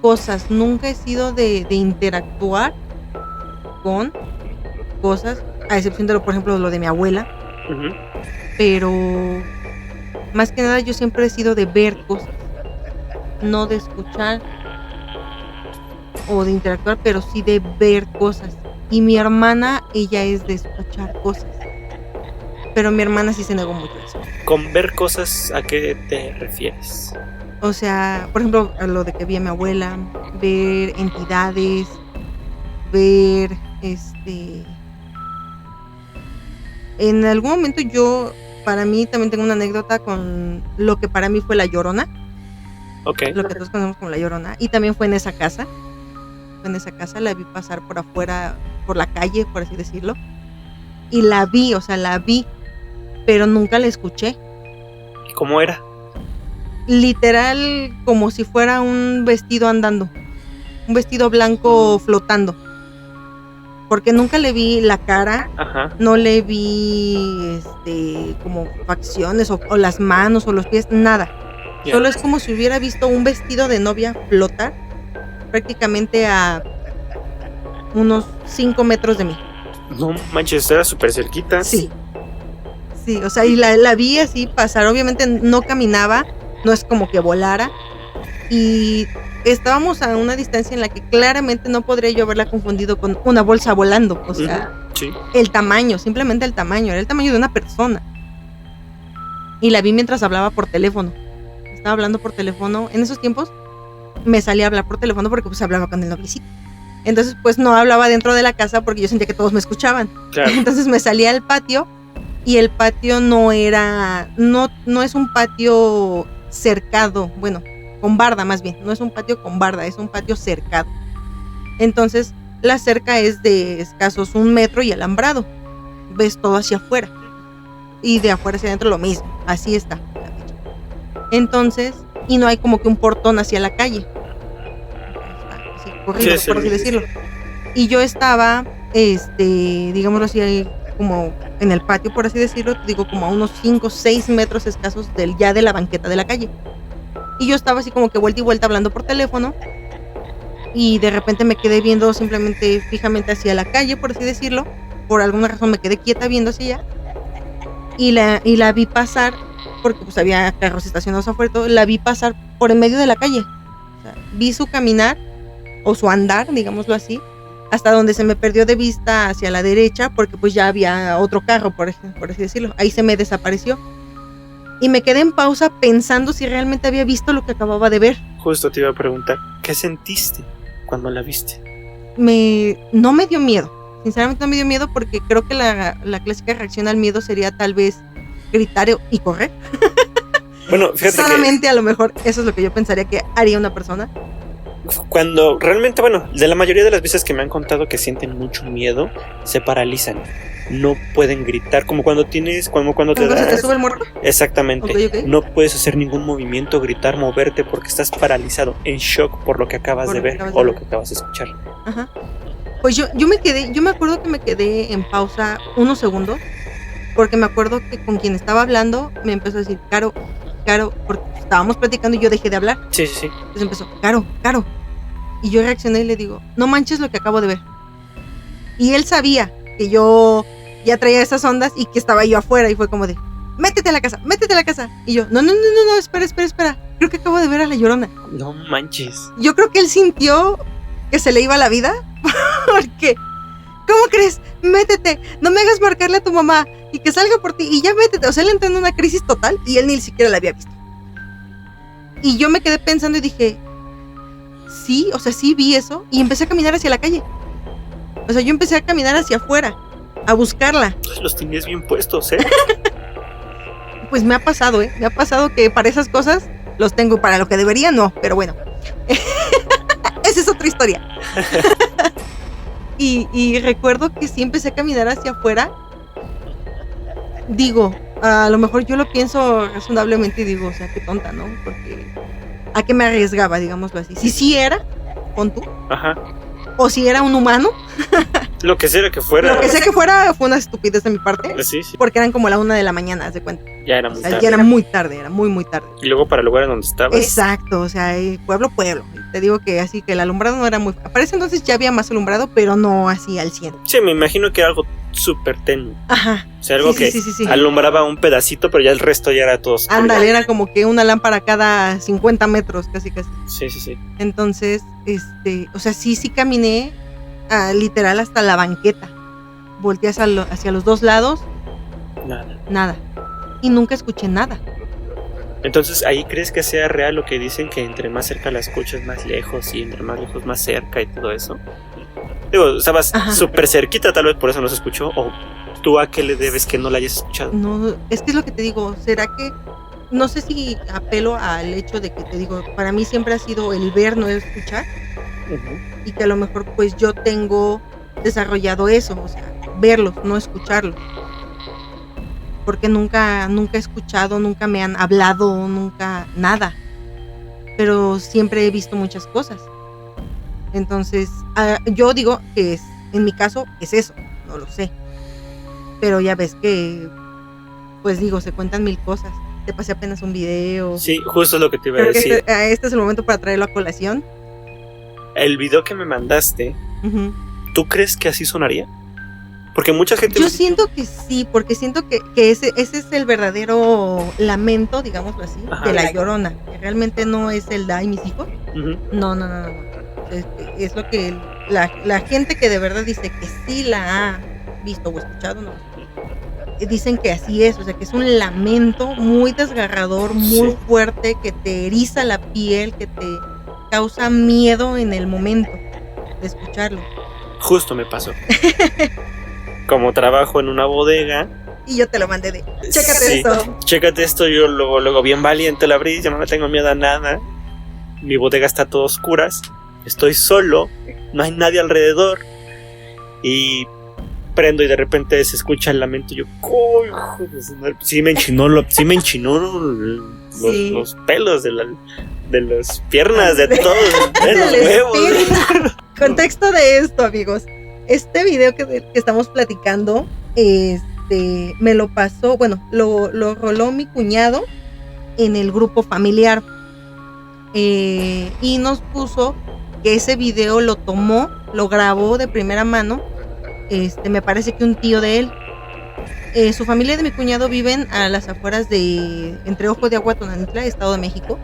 Speaker 3: cosas, nunca he sido de interactuar con cosas, a excepción de por ejemplo lo de mi abuela.
Speaker 1: Uh-huh.
Speaker 3: pero más que nada yo siempre he sido de ver cosas, no de escuchar o de interactuar, pero sí de ver cosas. Y mi hermana, ella es de escuchar cosas, pero mi hermana sí se negó mucho a eso.
Speaker 1: ¿Con ver cosas a qué te refieres?
Speaker 3: O sea, por ejemplo, a lo de que vi a mi abuela, ver entidades, ver en algún momento yo, para mí también tengo una anécdota con lo que para mí fue la Llorona,
Speaker 1: Ok.
Speaker 3: lo que todos conocemos como la Llorona, y también fue en esa casa. La vi pasar por afuera, por la calle, por así decirlo, y la vi, pero nunca la escuché.
Speaker 1: ¿Y cómo era?
Speaker 3: Literal, como si fuera un vestido andando, un vestido blanco flotando, porque nunca le vi la cara.
Speaker 1: Ajá.
Speaker 3: No le vi como facciones o las manos o los pies, nada.
Speaker 1: Ya.
Speaker 3: Solo es como si hubiera visto un vestido de novia flotar prácticamente a unos 5 metros de mí.
Speaker 1: No manches, era súper cerquita.
Speaker 3: Sí, o sea, y la vi así pasar. Obviamente no caminaba, no es como que volara, y estábamos a una distancia en la que claramente no podría yo haberla confundido con una bolsa volando. O sea,
Speaker 1: Sí.
Speaker 3: el tamaño, simplemente el tamaño, era el tamaño de una persona. Y la vi mientras hablaba por teléfono. Estaba hablando por teléfono. En esos tiempos me salía a hablar por teléfono porque pues hablaba con el noviecito. Entonces pues no hablaba dentro de la casa porque yo sentía que todos me escuchaban.
Speaker 1: Claro.
Speaker 3: Entonces me salía al patio, y el patio no es un patio cercado, bueno, con barda más bien. No es un patio con barda, es un patio cercado. Entonces la cerca es de escasos 1 metro y alambrado. Ves todo hacia afuera. Y de afuera hacia adentro lo mismo. Así está. Entonces, y no hay como que un portón hacia la calle. Así, corrido,
Speaker 1: Sí,
Speaker 3: por así decirlo. Y yo estaba, digámoslo así, ahí como en el patio, por así decirlo, digo, como a unos 5 o 6 metros escasos ya de la banqueta de la calle. Y yo estaba así como que vuelta y vuelta hablando por teléfono. Y de repente me quedé viendo simplemente fijamente hacia la calle, por así decirlo. Por alguna razón me quedé quieta viendo hacia allá. Y la vi pasar, porque pues había carros estacionados afuera, la vi pasar por en medio de la calle. O sea, vi su caminar, o su andar, digámoslo así, hasta donde se me perdió de vista hacia la derecha, porque pues ya había otro carro, por así decirlo. Ahí se me desapareció. Y me quedé en pausa pensando si realmente había visto lo que acababa de ver.
Speaker 1: Justo te iba a preguntar, ¿qué sentiste cuando la viste?
Speaker 3: No me dio miedo. Sinceramente no me dio miedo, porque creo que la clásica reacción al miedo sería tal vez gritar y correr.
Speaker 1: Bueno, fíjate
Speaker 3: solamente a lo mejor eso es lo que yo pensaría que haría una persona.
Speaker 1: Cuando realmente, bueno, de la mayoría de las veces que me han contado que sienten mucho miedo, se paralizan. No pueden gritar, como cuando te
Speaker 3: ¿Cuando
Speaker 1: da.
Speaker 3: se te sube el muerto?
Speaker 1: Exactamente.
Speaker 3: Ok.
Speaker 1: No puedes hacer ningún movimiento, gritar, moverte, porque estás paralizado, en shock por lo que acabas de ver o lo que acabas de escuchar.
Speaker 3: Ajá. Pues yo me acuerdo que me quedé en pausa unos segundos, porque me acuerdo que con quien estaba hablando me empezó a decir, Caro, porque estábamos platicando y yo dejé de hablar.
Speaker 1: Sí.
Speaker 3: Entonces empezó, Caro. Y yo reaccioné y le digo, no manches lo que acabo de ver. Y él sabía que yo ya traía esas ondas y que estaba yo afuera, y fue como de, métete a la casa. Y yo, no, espera. Creo que acabo de ver a la Llorona.
Speaker 1: No manches.
Speaker 3: Yo creo que él sintió que se le iba la vida, porque, ¿cómo crees? Métete, no me hagas marcarle a tu mamá y que salga por ti y ya métete. O sea, él entró en una crisis total y él ni siquiera la había visto. Y yo me quedé pensando y dije, sí, o sea, sí vi eso, y empecé a caminar hacia la calle. O sea, yo empecé a caminar hacia afuera, a buscarla.
Speaker 1: Los tenías bien puestos, ¿eh?
Speaker 3: Pues me ha pasado que para esas cosas los tengo, para lo que debería no, pero bueno. Esa es otra historia. Y recuerdo que sí empecé a caminar hacia afuera. Digo, a lo mejor yo lo pienso razonablemente y digo, o sea, qué tonta, ¿no? Porque ¿a qué me arriesgaba, digámoslo así? Si sí era, pon tú.
Speaker 1: Ajá.
Speaker 3: O si era un humano.
Speaker 1: Lo que sea que fuera.
Speaker 3: Lo que sea que fuera fue una estupidez de mi parte.
Speaker 1: Sí.
Speaker 3: Porque eran como la 1 de la mañana, haz de cuenta.
Speaker 1: Ya era
Speaker 3: O
Speaker 1: muy
Speaker 3: sea,
Speaker 1: tarde.
Speaker 3: ya era muy tarde, era muy tarde.
Speaker 1: Y luego para el lugar en donde estabas.
Speaker 3: Exacto, o sea, pueblo. Y te digo que así que el alumbrado no era muy... Para ese entonces ya había más alumbrado, pero no así al 100.
Speaker 1: Sí, me imagino que era algo súper tenue.
Speaker 3: Ajá.
Speaker 1: O sea, algo
Speaker 3: Sí,
Speaker 1: que
Speaker 3: sí, sí, sí, sí.
Speaker 1: alumbraba un pedacito, pero ya el resto ya era todo oscuro.
Speaker 3: Ándale, era como que una lámpara cada 50 metros, casi.
Speaker 1: Sí, sí, sí.
Speaker 3: Entonces, o sea, sí caminé literal hasta la banqueta. Volteé hacia los dos lados, nada. Y nunca escuché nada.
Speaker 1: Entonces, ¿ahí crees que sea real lo que dicen que entre más cerca la escuchas más lejos y entre más lejos más cerca y todo eso? Digo, estabas súper cerquita, tal vez por eso no se escuchó. ¿O tú a qué le debes que no la hayas escuchado?
Speaker 3: No, es que es lo que te digo. ¿Será que no sé si apelo al hecho de que te digo, para mí siempre ha sido el ver, no el escuchar? Y que a lo mejor pues yo tengo desarrollado eso, o sea, verlos, no escucharlos. Porque nunca he escuchado, nunca me han hablado, nunca nada. Pero siempre he visto muchas cosas. Entonces, yo digo que en mi caso es eso, no lo sé. Pero ya ves que, pues digo, se cuentan mil cosas. Te pasé apenas un video.
Speaker 1: Sí, justo es lo que te iba a
Speaker 3: Creo
Speaker 1: decir.
Speaker 3: que este es el momento para traerlo a colación.
Speaker 1: El video que me mandaste, ¿tú crees que así sonaría? Porque mucha gente...
Speaker 3: Yo siento que sí, porque siento que ese es el verdadero lamento, digámoslo así, de la Llorona. Que realmente no es el de "ay, mis hijos". No. Es lo que la gente que de verdad dice que sí la ha visto o escuchado, no. Dicen que así es, o sea, que es un lamento muy desgarrador, muy fuerte, que te eriza la piel, que te causa miedo en el momento de escucharlo.
Speaker 1: Justo me pasó. Como trabajo en una bodega.
Speaker 3: Y yo te lo mandé chécate esto.
Speaker 1: Chécate esto, yo luego bien valiente la abrí, ya no me tengo miedo a nada. Mi bodega está todo oscuras, estoy solo, no hay nadie alrededor. Y prendo y de repente se escucha el lamento. Yo, sí me enchinó los pelos de las piernas, de todos, de los huevos.
Speaker 3: Contexto de esto, amigos. Este video que estamos platicando, me lo pasó, bueno, lo roló mi cuñado en el grupo familiar. Y nos puso que ese video lo grabó de primera mano. Me parece que un tío de él. Su familia de mi cuñado viven a las afueras de entre Ojo de Agua, Tonanitla, Estado de México,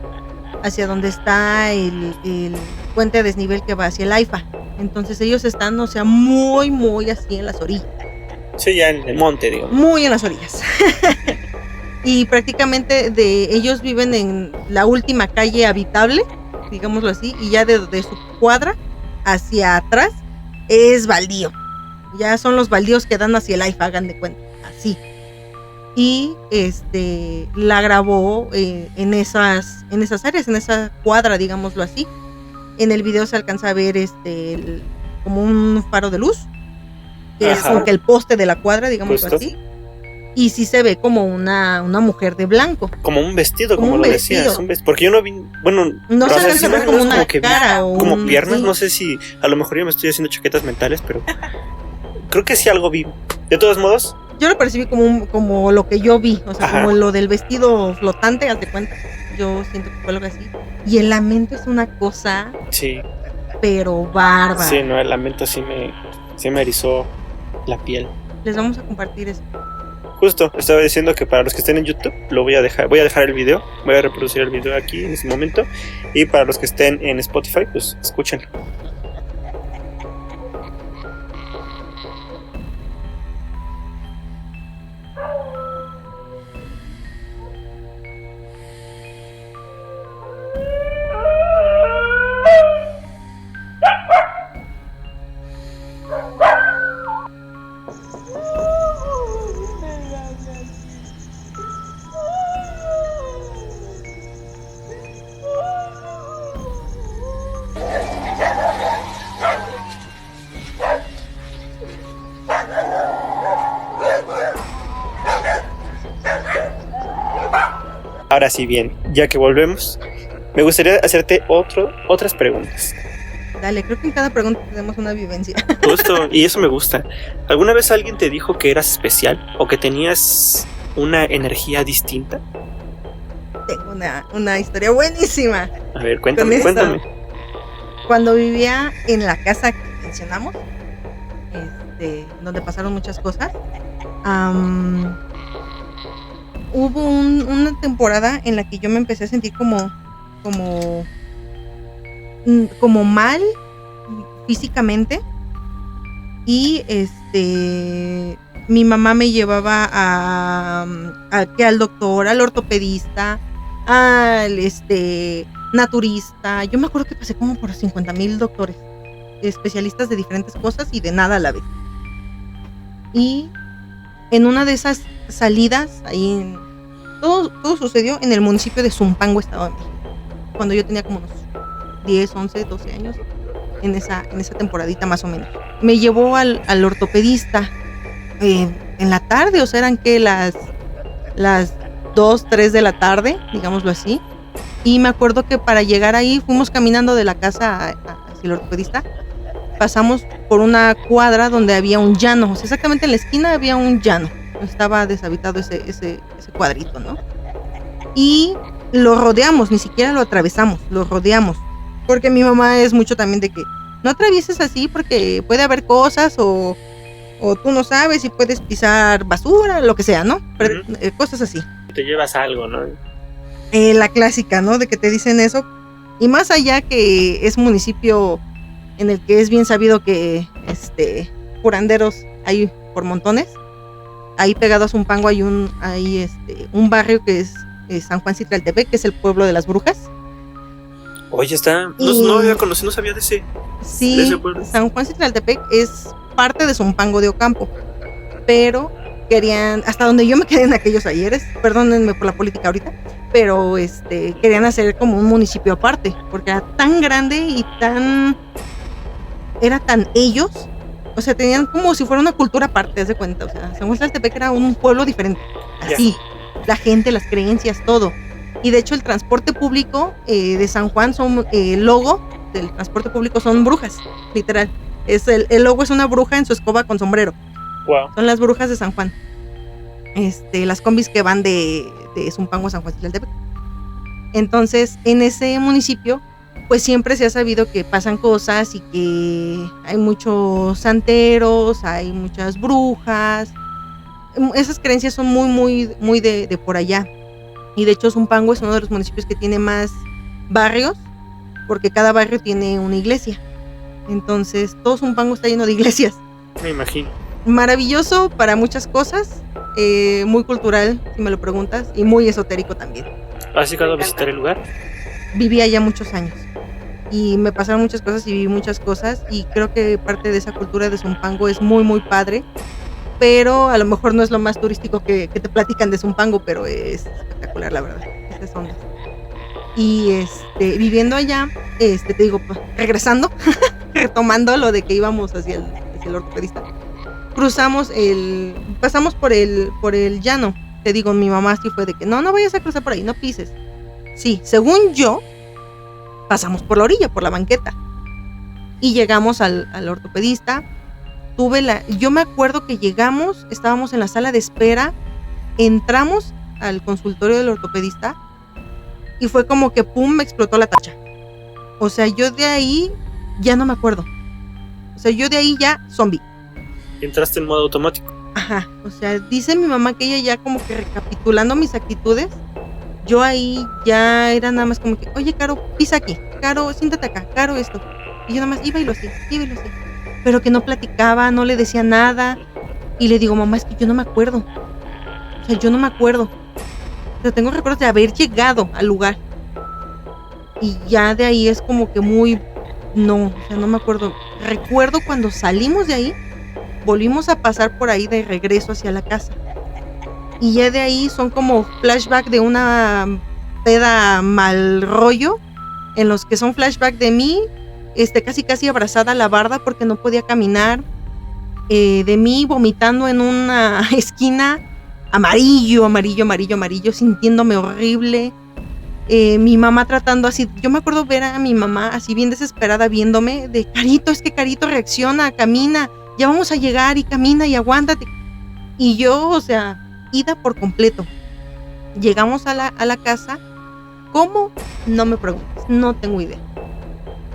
Speaker 3: hacia donde está el puente de desnivel que va hacia el AIFA. Entonces ellos están, o sea, muy, muy así en las orillas.
Speaker 1: Sí, ya en el monte, digo.
Speaker 3: Muy en las orillas. Y prácticamente ellos viven en la última calle habitable, digámoslo así, y ya de su cuadra hacia atrás es baldío. Ya son los baldíos que dan hacia el AIFA, hagan de cuenta, así. Y la grabó en esas áreas, en esa cuadra, digámoslo así. En el video se alcanza a ver como un faro de luz, que es como que el poste de la cuadra, digámoslo así. Y sí se ve como una mujer de blanco.
Speaker 1: Como un vestido, como lo decías. Porque yo no vi, bueno,
Speaker 3: no se alcanza a ver como una cara o
Speaker 1: como piernas, sí. No sé si, a lo mejor yo me estoy haciendo chaquetas mentales, pero creo que sí algo vi. De todos modos,
Speaker 3: yo lo percibí como lo que yo vi, o sea, como lo del vestido flotante, haz de cuenta. Yo siento que fue algo así. Y el lamento es una cosa,
Speaker 1: sí,
Speaker 3: pero bárbara.
Speaker 1: Sí, no, el lamento sí me erizó la piel.
Speaker 3: Les vamos a compartir eso.
Speaker 1: Justo, estaba diciendo que para los que estén en YouTube voy a dejar el video, voy a reproducir el video aquí en este momento, y para los que estén en Spotify, pues escúchenlo. Ahora sí, bien, ya que volvemos, me gustaría hacerte otras preguntas.
Speaker 3: Dale, creo que en cada pregunta tenemos una vivencia.
Speaker 1: Justo, y eso me gusta. ¿Alguna vez alguien te dijo que eras especial o que tenías una energía distinta?
Speaker 3: Tengo una historia buenísima.
Speaker 1: A ver, cuéntame.
Speaker 3: Cuando vivía en la casa que mencionamos, donde pasaron muchas cosas. Hubo una temporada en la que yo me empecé a sentir como mal físicamente, y mi mamá me llevaba al doctor, al ortopedista, al naturista. Yo me acuerdo que pasé como por 50,000 doctores, especialistas de diferentes cosas y de nada a la vez. Y en una de esas salidas, todo sucedió en el municipio de Zumpango, Estado de México, cuando yo tenía como unos 10, 11, 12 años, en esa temporadita más o menos. Me llevó al ortopedista en la tarde, o sea, eran que las 2, 3 de la tarde, digámoslo así. Y me acuerdo que para llegar ahí fuimos caminando de la casa hacia el ortopedista. Pasamos por una cuadra donde había un llano, o sea, exactamente en la esquina había un llano. Estaba deshabitado ese cuadrito, ¿no? Y lo rodeamos, ni siquiera lo atravesamos, lo rodeamos. Porque mi mamá es mucho también de que no atravieses así porque puede haber cosas o tú no sabes y puedes pisar basura, lo que sea, ¿no? Pero, cosas así.
Speaker 1: Te llevas algo, ¿no?
Speaker 3: La clásica, ¿no? De que te dicen eso. Y más allá que es municipio en el que es bien sabido que curanderos hay por montones. Ahí pegado a Zumpango hay un barrio que es San Juan Citlaltepec, que es el pueblo de las brujas.
Speaker 1: Oye, no había conocido, no sabía de ese.
Speaker 3: Sí,
Speaker 1: de ese pueblo.
Speaker 3: San Juan Citlaltepec es parte de Zumpango de Ocampo, pero querían, hasta donde yo me quedé en aquellos ayeres, perdónenme por la política ahorita, pero querían hacer como un municipio aparte, porque era tan grande y era tan ellos, o sea, tenían como si fuera una cultura aparte, haz de cuenta, o sea, San Juan Citlaltepec era un pueblo diferente, así, la gente, las creencias, todo. Y de hecho el transporte público de San Juan el logo del transporte público son brujas, literal. El logo es una bruja en su escoba con sombrero.
Speaker 1: Wow.
Speaker 3: Son las brujas de San Juan. Las combis que van de Zumpango a San Juan Citlaltepec. Entonces, en ese municipio, pues siempre se ha sabido que pasan cosas y que hay muchos santeros, hay muchas brujas. Esas creencias son muy, muy, muy de por allá. Y de hecho Zumpango es uno de los municipios que tiene más barrios, porque cada barrio tiene una iglesia. Entonces todo Zumpango está lleno de iglesias.
Speaker 1: Me imagino.
Speaker 3: Maravilloso para muchas cosas, muy cultural, si me lo preguntas, y muy esotérico también.
Speaker 1: ¿Has llegado a visitar el lugar?
Speaker 3: Viví allá muchos años y me pasaron muchas cosas y viví muchas cosas, y creo que parte de esa cultura de Zumpango es muy, muy padre. Pero a lo mejor no es lo más turístico que te platican de Zumpango, pero es espectacular, la verdad. Esas ondas. Y viviendo allá, te digo, regresando, retomando lo de que íbamos hacia el ortopedista, pasamos por el llano. Te digo, mi mamá sí fue de que no vayas a cruzar por ahí, no pises. Sí, según yo, pasamos por la orilla, por la banqueta. Y llegamos al ortopedista. Yo me acuerdo que llegamos, estábamos en la sala de espera, entramos al consultorio del ortopedista y fue como que pum, me explotó la tacha. O sea, yo de ahí ya no me acuerdo. O sea, yo de ahí ya zombie.
Speaker 1: Entraste en modo automático.
Speaker 3: Ajá, o sea, dice mi mamá que ella ya como que recapitulando mis actitudes, yo ahí ya era nada más como que, oye, Caro, pisa aquí, Caro, siéntate acá, Caro, esto. Y yo nada más iba y lo hacía. Pero que no platicaba, no le decía nada. Y le digo, mamá, es que yo no me acuerdo. O sea, yo no me acuerdo. Pero tengo recuerdos de haber llegado al lugar. Y ya de ahí es como que muy... No, o sea, no me acuerdo. Recuerdo cuando salimos de ahí, volvimos a pasar por ahí de regreso hacia la casa. Y ya de ahí son como flashback de una peda mal rollo, en los que son flashback de mí, casi abrazada a la barda porque no podía caminar, de mí vomitando en una esquina, amarillo, sintiéndome horrible, mi mamá tratando así, yo me acuerdo ver a mi mamá así bien desesperada viéndome, de Carito, es que Carito reacciona, camina, ya vamos a llegar y camina y aguántate, y yo, o sea, ida por completo. Llegamos a la casa, ¿cómo? No me preguntes, no tengo idea.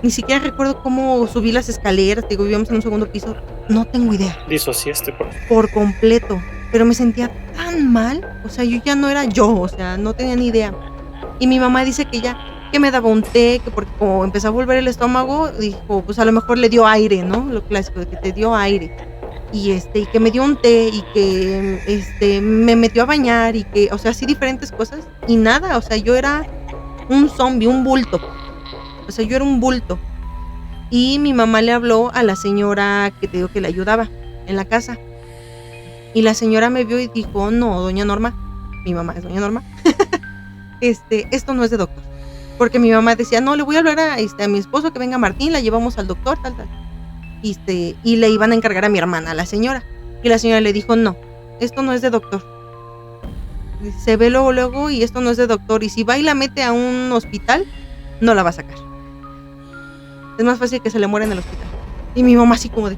Speaker 3: Ni siquiera recuerdo cómo subí las escaleras, digo, vivíamos en un segundo piso, no tengo idea.
Speaker 1: Disociaste
Speaker 3: por completo, pero me sentía tan mal, o sea, yo ya no era yo, o sea, no tenía ni idea. Y mi mamá dice que me daba un té, que porque como empezó a volver el estómago, dijo, pues a lo mejor le dio aire, ¿no? Lo clásico de que te dio aire. Y que me dio un té y que me metió a bañar y que, o sea, así diferentes cosas y nada, o sea, yo era un zombie, un bulto. O sea, yo era un bulto. Y mi mamá le habló a la señora que te digo que le ayudaba en la casa. Y la señora me vio y dijo, no, doña Norma, mi mamá es doña Norma, esto no es de doctor. Porque mi mamá decía, no, le voy a hablar a mi esposo que venga Martín, la llevamos al doctor, tal. Y le iban a encargar a mi hermana, a la señora. Y la señora le dijo, no, esto no es de doctor. Se ve luego y esto no es de doctor. Y si va y la mete a un hospital, no la va a sacar. Es más fácil que se le muera en el hospital. Y mi mamá así como de,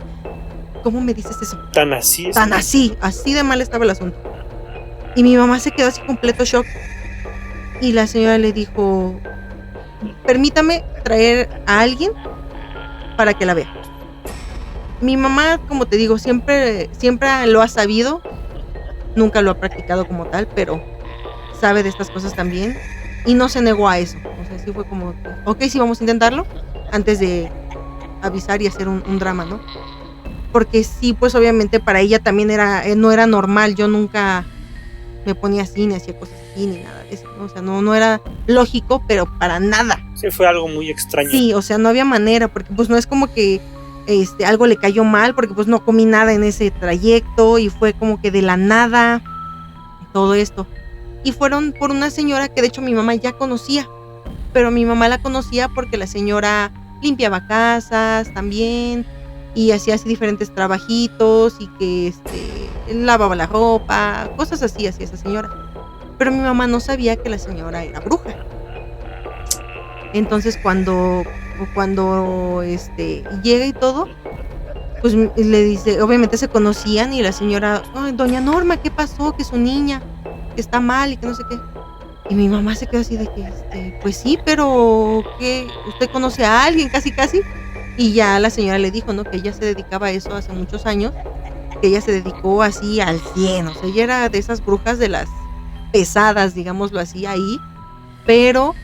Speaker 3: ¿cómo me dices eso?
Speaker 1: Tan así.
Speaker 3: Tan así de mal estaba el asunto. Y mi mamá se quedó así completo shock. Y la señora le dijo, permítame traer a alguien para que la vea. Mi mamá, como te digo, siempre lo ha sabido, nunca lo ha practicado como tal, pero sabe de estas cosas también y no se negó a eso. O sea, sí fue como, ok, sí, vamos a intentarlo antes de avisar y hacer un drama, ¿no? Porque sí, pues obviamente para ella también no era normal, yo nunca me ponía así, ni hacía cosas así, ni nada de eso, ¿no? O sea, no era lógico, pero para nada.
Speaker 1: Sí, fue algo muy extraño.
Speaker 3: Sí, o sea, no había manera, porque pues no es como que algo le cayó mal, porque pues no comí nada en ese trayecto y fue como que de la nada todo esto. Y fueron por una señora que de hecho mi mamá ya conocía, pero mi mamá la conocía porque la señora limpiaba casas también y hacía así diferentes trabajitos y que lavaba la ropa, cosas así hacía esa señora. Pero mi mamá no sabía que la señora era bruja. Entonces cuando llega y todo, pues le dice, obviamente se conocían y la señora, ay, doña Norma, ¿qué pasó? Que su niña que está mal y que no sé qué. Y mi mamá se quedó así de que, pues sí, pero ¿qué? ¿Usted conoce a alguien? Casi. Y ya la señora le dijo, ¿no? Que ella se dedicaba a eso hace muchos años, que ella se dedicó así al 100, o sea, ella era de esas brujas de las pesadas, digámoslo así, ahí, pero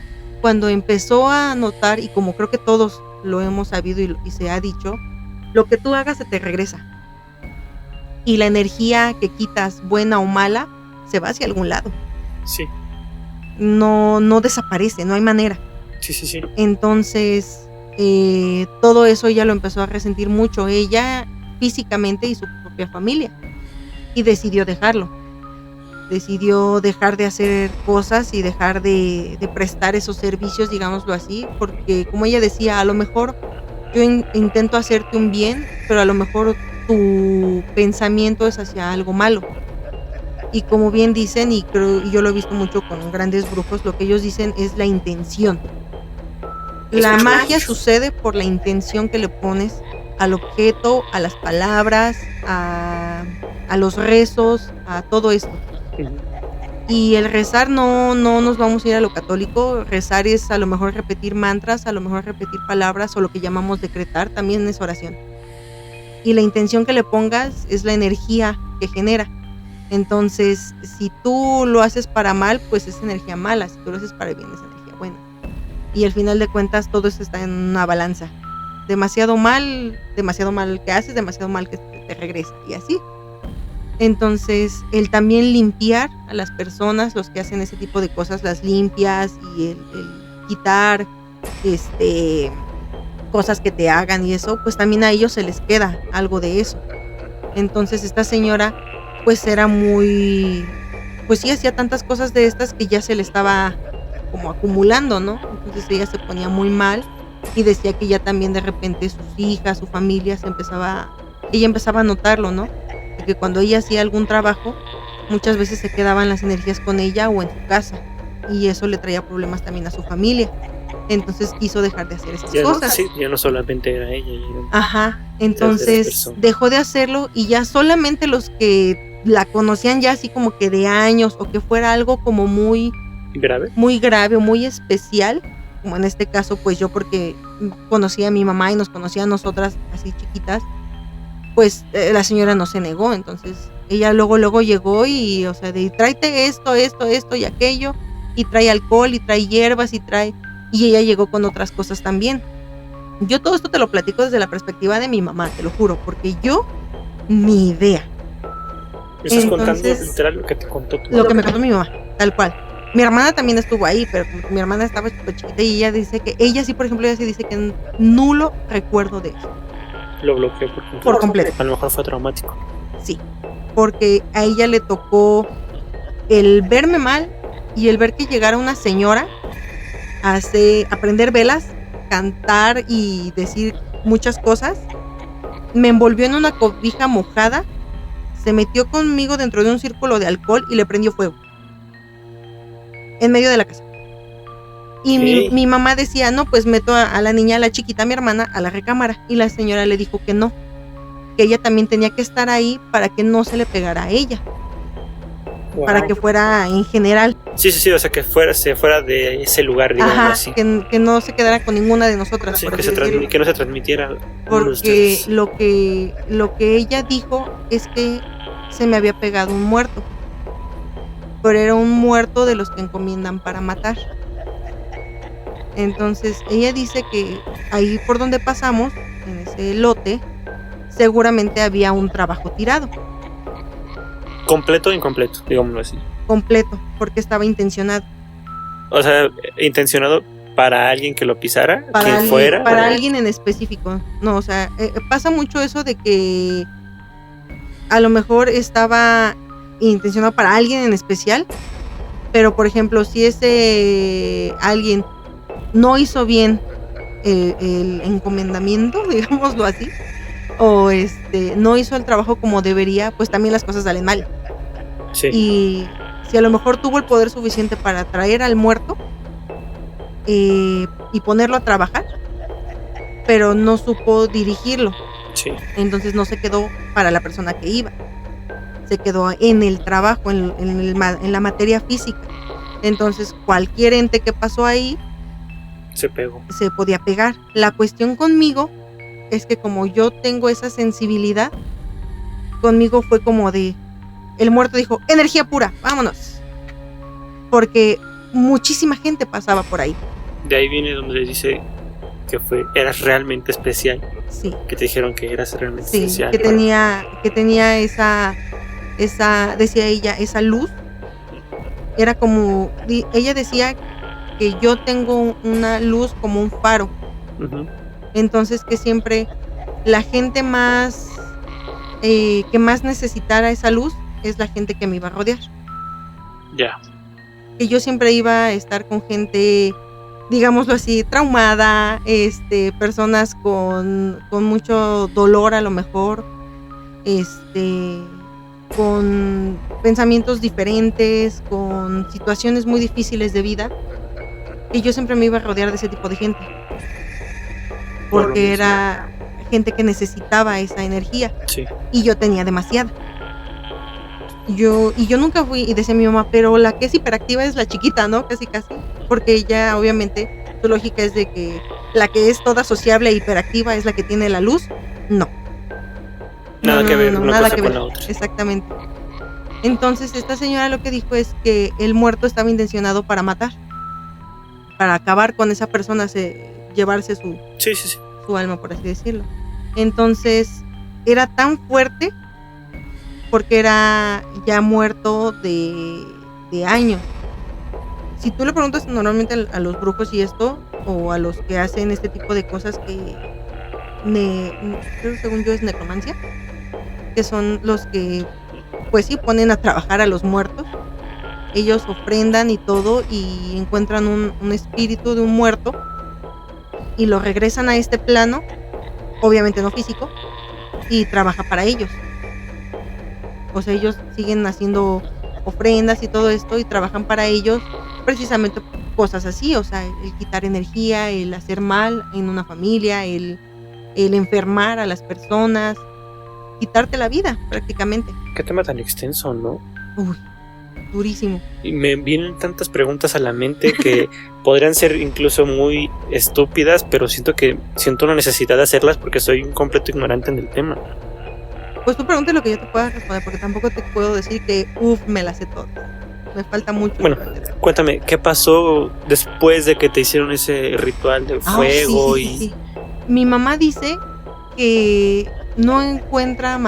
Speaker 3: cuando empezó a notar, y como creo que todos lo hemos sabido y se ha dicho, lo que tú hagas se te regresa. Y la energía que quitas, buena o mala, se va hacia algún lado.
Speaker 1: Sí.
Speaker 3: No desaparece, no hay manera.
Speaker 1: Sí.
Speaker 3: Entonces, todo eso ella lo empezó a resentir mucho, ella físicamente y su propia familia. Y decidió dejarlo. Decidió dejar de hacer cosas y dejar de prestar esos servicios, digámoslo así, porque como ella decía, a lo mejor yo intento hacerte un bien, pero a lo mejor tu pensamiento es hacia algo malo. Y como bien dicen, y yo lo he visto mucho con grandes brujos, lo que ellos dicen es la intención. La magia sucede por la intención que le pones al objeto, a las palabras, a los rezos, a todo esto. Y el rezar no nos vamos a ir a lo católico. Rezar es a lo mejor repetir mantras, a lo mejor repetir palabras o lo que llamamos decretar, también es oración. Y la intención que le pongas es la energía que genera. Entonces, si tú lo haces para mal, pues es energía mala. Si tú lo haces para bien, es energía buena. Y al final de cuentas, todo eso está en una balanza. Demasiado mal que haces, demasiado mal que te regresa. Y así. Entonces, el también limpiar a las personas, los que hacen ese tipo de cosas, las limpias y el quitar cosas que te hagan y eso, pues también a ellos se les queda algo de eso. Entonces, esta señora pues era muy, pues sí, hacía tantas cosas de estas que ya se le estaba como acumulando, ¿no? Entonces ella se ponía muy mal y decía que ya también de repente sus hijas, su familia ella empezaba a notarlo, ¿no? De que cuando ella hacía algún trabajo, muchas veces se quedaban las energías con ella o en su casa y eso le traía problemas también a su familia. Entonces quiso dejar de hacer esas cosas.
Speaker 1: Sí, ya no solamente era ella.
Speaker 3: Ajá, entonces dejó de hacerlo y ya solamente los que la conocían ya así como que de años o que fuera algo como muy grave o muy especial, como en este caso pues yo porque conocía a mi mamá y nos conocía a nosotras así chiquitas, pues la señora no se negó, entonces ella luego llegó y, o sea, de tráete esto y aquello, y trae alcohol, y trae hierbas, y ella llegó con otras cosas también. Yo todo esto te lo platico desde la perspectiva de mi mamá, te lo juro, porque yo ni idea.
Speaker 1: Me estás contando literal lo que te contó tu mamá.
Speaker 3: Lo que me contó mi mamá, tal cual. Mi hermana también estuvo ahí, pero mi hermana estaba súper chiquita y ella dice que, ella sí, por ejemplo, ella sí dice que nulo recuerdo de eso.
Speaker 1: Lo bloqueó
Speaker 3: por completo.
Speaker 1: A lo mejor fue traumático.
Speaker 3: Sí, porque a ella le tocó el verme mal y el ver que llegara una señora a prender velas, cantar y decir muchas cosas. Me envolvió en una cobija mojada, se metió conmigo dentro de un círculo de alcohol y le prendió fuego en medio de la casa. Y mi mamá decía, no, pues meto a la niña, a la chiquita, a mi hermana, a la recámara. Y la señora le dijo que no, que ella también tenía que estar ahí para que no se le pegara a ella. Wow. Para que fuera en general.
Speaker 1: Sí, o sea, que se fuera de ese lugar, digamos.
Speaker 3: Ajá,
Speaker 1: así.
Speaker 3: Que no se quedara con ninguna de nosotras.
Speaker 1: Sí, que no se transmitiera.
Speaker 3: Porque lo que ella dijo es que se me había pegado un muerto. Pero era un muerto de los que encomiendan para matar. Entonces ella dice que ahí por donde pasamos, en ese lote, seguramente había un trabajo tirado.
Speaker 1: ¿Completo o incompleto? Digámoslo así.
Speaker 3: Completo, porque estaba intencionado.
Speaker 1: O sea, intencionado para alguien que lo pisara,
Speaker 3: para alguien en específico. No, o sea, pasa mucho eso de que a lo mejor estaba intencionado para alguien en especial, pero por ejemplo, si ese alguien no hizo bien el encomendamiento, digámoslo así, o no hizo el trabajo como debería, pues también las cosas salen mal.
Speaker 1: Sí.
Speaker 3: Y si a lo mejor tuvo el poder suficiente para traer al muerto y ponerlo a trabajar, pero no supo dirigirlo.
Speaker 1: Sí.
Speaker 3: Entonces no se quedó para la persona que iba. Se quedó en el trabajo, en la materia física. Entonces cualquier ente que pasó ahí se podía pegar. La cuestión conmigo es que como yo tengo esa sensibilidad, conmigo fue como de, el muerto dijo, energía pura, vámonos. Porque muchísima gente pasaba por ahí.
Speaker 1: De ahí viene donde dice que eras realmente especial.
Speaker 3: Sí.
Speaker 1: Que te dijeron que eras realmente especial.
Speaker 3: Que tenía esa, decía ella, esa luz. Era como, ella decía que yo tengo una luz como un faro. Uh-huh. Entonces que siempre la gente más que más necesitara esa luz es la gente que me iba a rodear.
Speaker 1: Ya.
Speaker 3: Que yo siempre iba a estar con gente, digámoslo así, traumada, personas con mucho dolor a lo mejor, con pensamientos diferentes, con situaciones muy difíciles de vida, y yo siempre me iba a rodear de ese tipo de gente. Porque era gente que necesitaba esa energía.
Speaker 1: Sí.
Speaker 3: Y yo tenía demasiada. Yo nunca fui, y decía mi mamá, pero la que es hiperactiva es la chiquita, ¿no? Casi. Porque ella, obviamente, su lógica es de que la que es toda sociable e hiperactiva es la que tiene la luz. No.
Speaker 1: Nada que ver,
Speaker 3: nada que ver.
Speaker 1: La otra.
Speaker 3: Exactamente. Entonces, esta señora lo que dijo es que el muerto estaba intencionado para matar. Para acabar con esa persona, llevarse su alma, por así decirlo. Entonces era tan fuerte porque era ya muerto de años. Si tú le preguntas normalmente a los brujos y esto, o a los que hacen este tipo de cosas que creo que según yo es necromancia, que son los que pues sí ponen a trabajar a los muertos. Ellos ofrendan y todo y encuentran un espíritu de un muerto y lo regresan a este plano, obviamente no físico, y trabaja para ellos. O sea, ellos siguen haciendo ofrendas y todo esto y trabajan para ellos precisamente cosas así, o sea, el quitar energía, el hacer mal en una familia, el enfermar a las personas, quitarte la vida prácticamente.
Speaker 1: Qué tema tan extenso, ¿no?
Speaker 3: Uy, durísimo.
Speaker 1: Y me vienen tantas preguntas a la mente que podrían ser incluso muy estúpidas, pero siento una necesidad de hacerlas porque soy un completo ignorante en el tema.
Speaker 3: Pues tú pregúntale lo que yo te pueda responder, porque tampoco te puedo decir que, me la sé todas. Me falta mucho.
Speaker 1: Bueno, cuéntame, ¿qué pasó después de que te hicieron ese ritual de fuego?
Speaker 3: Sí. Mi mamá dice que no encuentra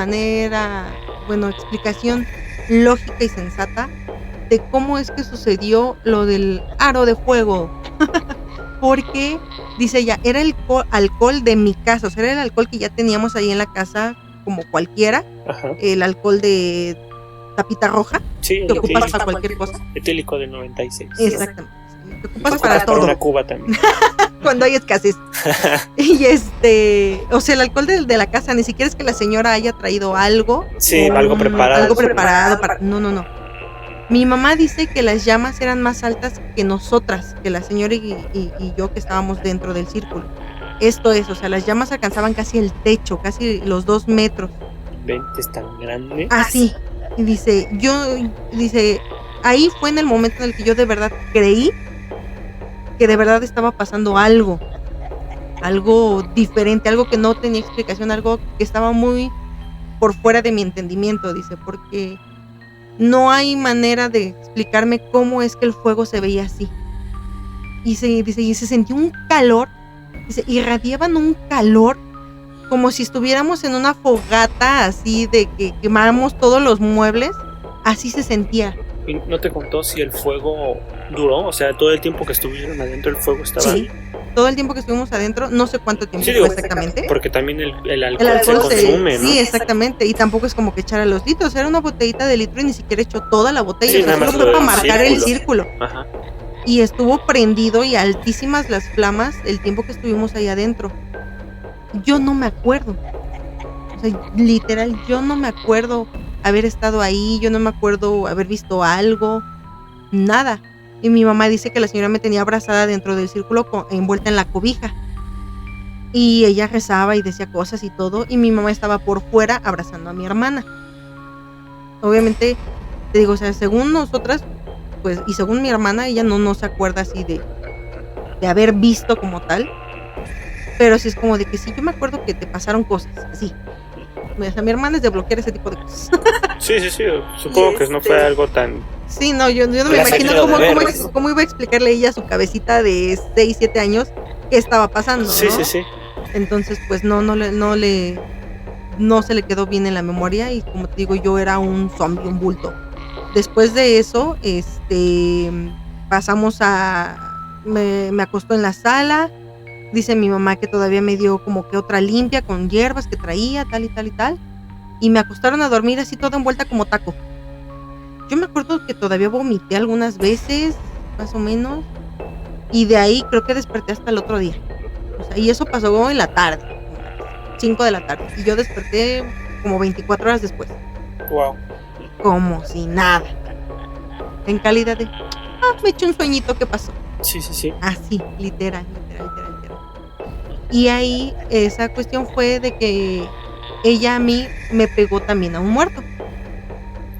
Speaker 3: explicación lógica y sensata de cómo es que sucedió lo del aro de fuego. Porque, dice ella, era el alcohol de mi casa, o sea, era el alcohol que ya teníamos ahí en la casa, como cualquiera.
Speaker 1: Ajá.
Speaker 3: El alcohol de tapita roja,
Speaker 1: sí,
Speaker 3: que ocupas para cualquier cosa.
Speaker 1: Etílico de 96.
Speaker 3: Exactamente. Que ocupas para todo.
Speaker 1: Una cuba también.
Speaker 3: Cuando hay escasez. Y o sea, el alcohol de la casa, ni siquiera es que la señora haya traído algo.
Speaker 1: Sí, algo preparado.
Speaker 3: Algo preparado para... No. Mi mamá dice que las llamas eran más altas que nosotras, que la señora y yo que estábamos dentro del círculo. Esto es, o sea, las llamas alcanzaban casi el techo, casi los 2 metros.
Speaker 1: ¿Es tan grande?
Speaker 3: Así. Y dice, ahí fue en el momento en el que yo de verdad creí que de verdad estaba pasando algo diferente, algo que no tenía explicación, algo que estaba muy por fuera de mi entendimiento, dice, porque no hay manera de explicarme cómo es que el fuego se veía así. Y se sentía un calor, irradiaban un calor como si estuviéramos en una fogata así de que quemáramos todos los muebles, así se sentía.
Speaker 1: ¿Y no te contó si el fuego duró? O sea, todo el tiempo que estuvieron adentro el fuego estaba ahí.
Speaker 3: Todo el tiempo que estuvimos adentro, no sé cuánto tiempo fue exactamente.
Speaker 1: Porque también el alcohol se consume, ¿no?
Speaker 3: Sí, exactamente, y tampoco es como que echara los litros, era una botellita de litro y ni siquiera echó toda la botella,
Speaker 1: sí,
Speaker 3: solo fue para marcar el círculo.
Speaker 1: Ajá.
Speaker 3: Y estuvo prendido y altísimas las flamas el tiempo que estuvimos ahí adentro. Yo no me acuerdo, o sea, literal, yo no me acuerdo haber estado ahí, yo no me acuerdo haber visto algo, nada. Y mi mamá dice que la señora me tenía abrazada dentro del círculo envuelta en la cobija. Y ella rezaba y decía cosas y todo, y mi mamá estaba por fuera abrazando a mi hermana. Obviamente, te digo, o sea, según nosotras, pues, y según mi hermana, ella no se acuerda así de haber visto como tal. Pero sí es como de que sí, yo me acuerdo que te pasaron cosas, así. O sea, mi hermana es de bloquear ese tipo de cosas.
Speaker 1: Sí, supongo que no fue algo tan...
Speaker 3: Sí, no, yo no me imagino cómo iba a explicarle ella a su cabecita de 6, 7 años qué estaba pasando, ¿no?
Speaker 1: Sí.
Speaker 3: Entonces, pues no se le quedó bien en la memoria y como te digo, yo era un zombie, un bulto. Después de eso, pasamos me acostó en la sala. Dice mi mamá que todavía me dio como que otra limpia con hierbas que traía, tal y tal y tal. Y me acostaron a dormir así toda envuelta como taco. Yo me acuerdo que todavía vomité algunas veces, más o menos. Y de ahí creo que desperté hasta el otro día. O sea, y eso pasó en la tarde, 5 de la tarde. Y yo desperté como 24 horas después.
Speaker 1: Wow.
Speaker 3: Como si nada. En calidad de, me eché un sueñito, ¿qué pasó?
Speaker 1: Sí.
Speaker 3: Así, literal. Y ahí esa cuestión fue de que ella a mí me pegó también a un muerto.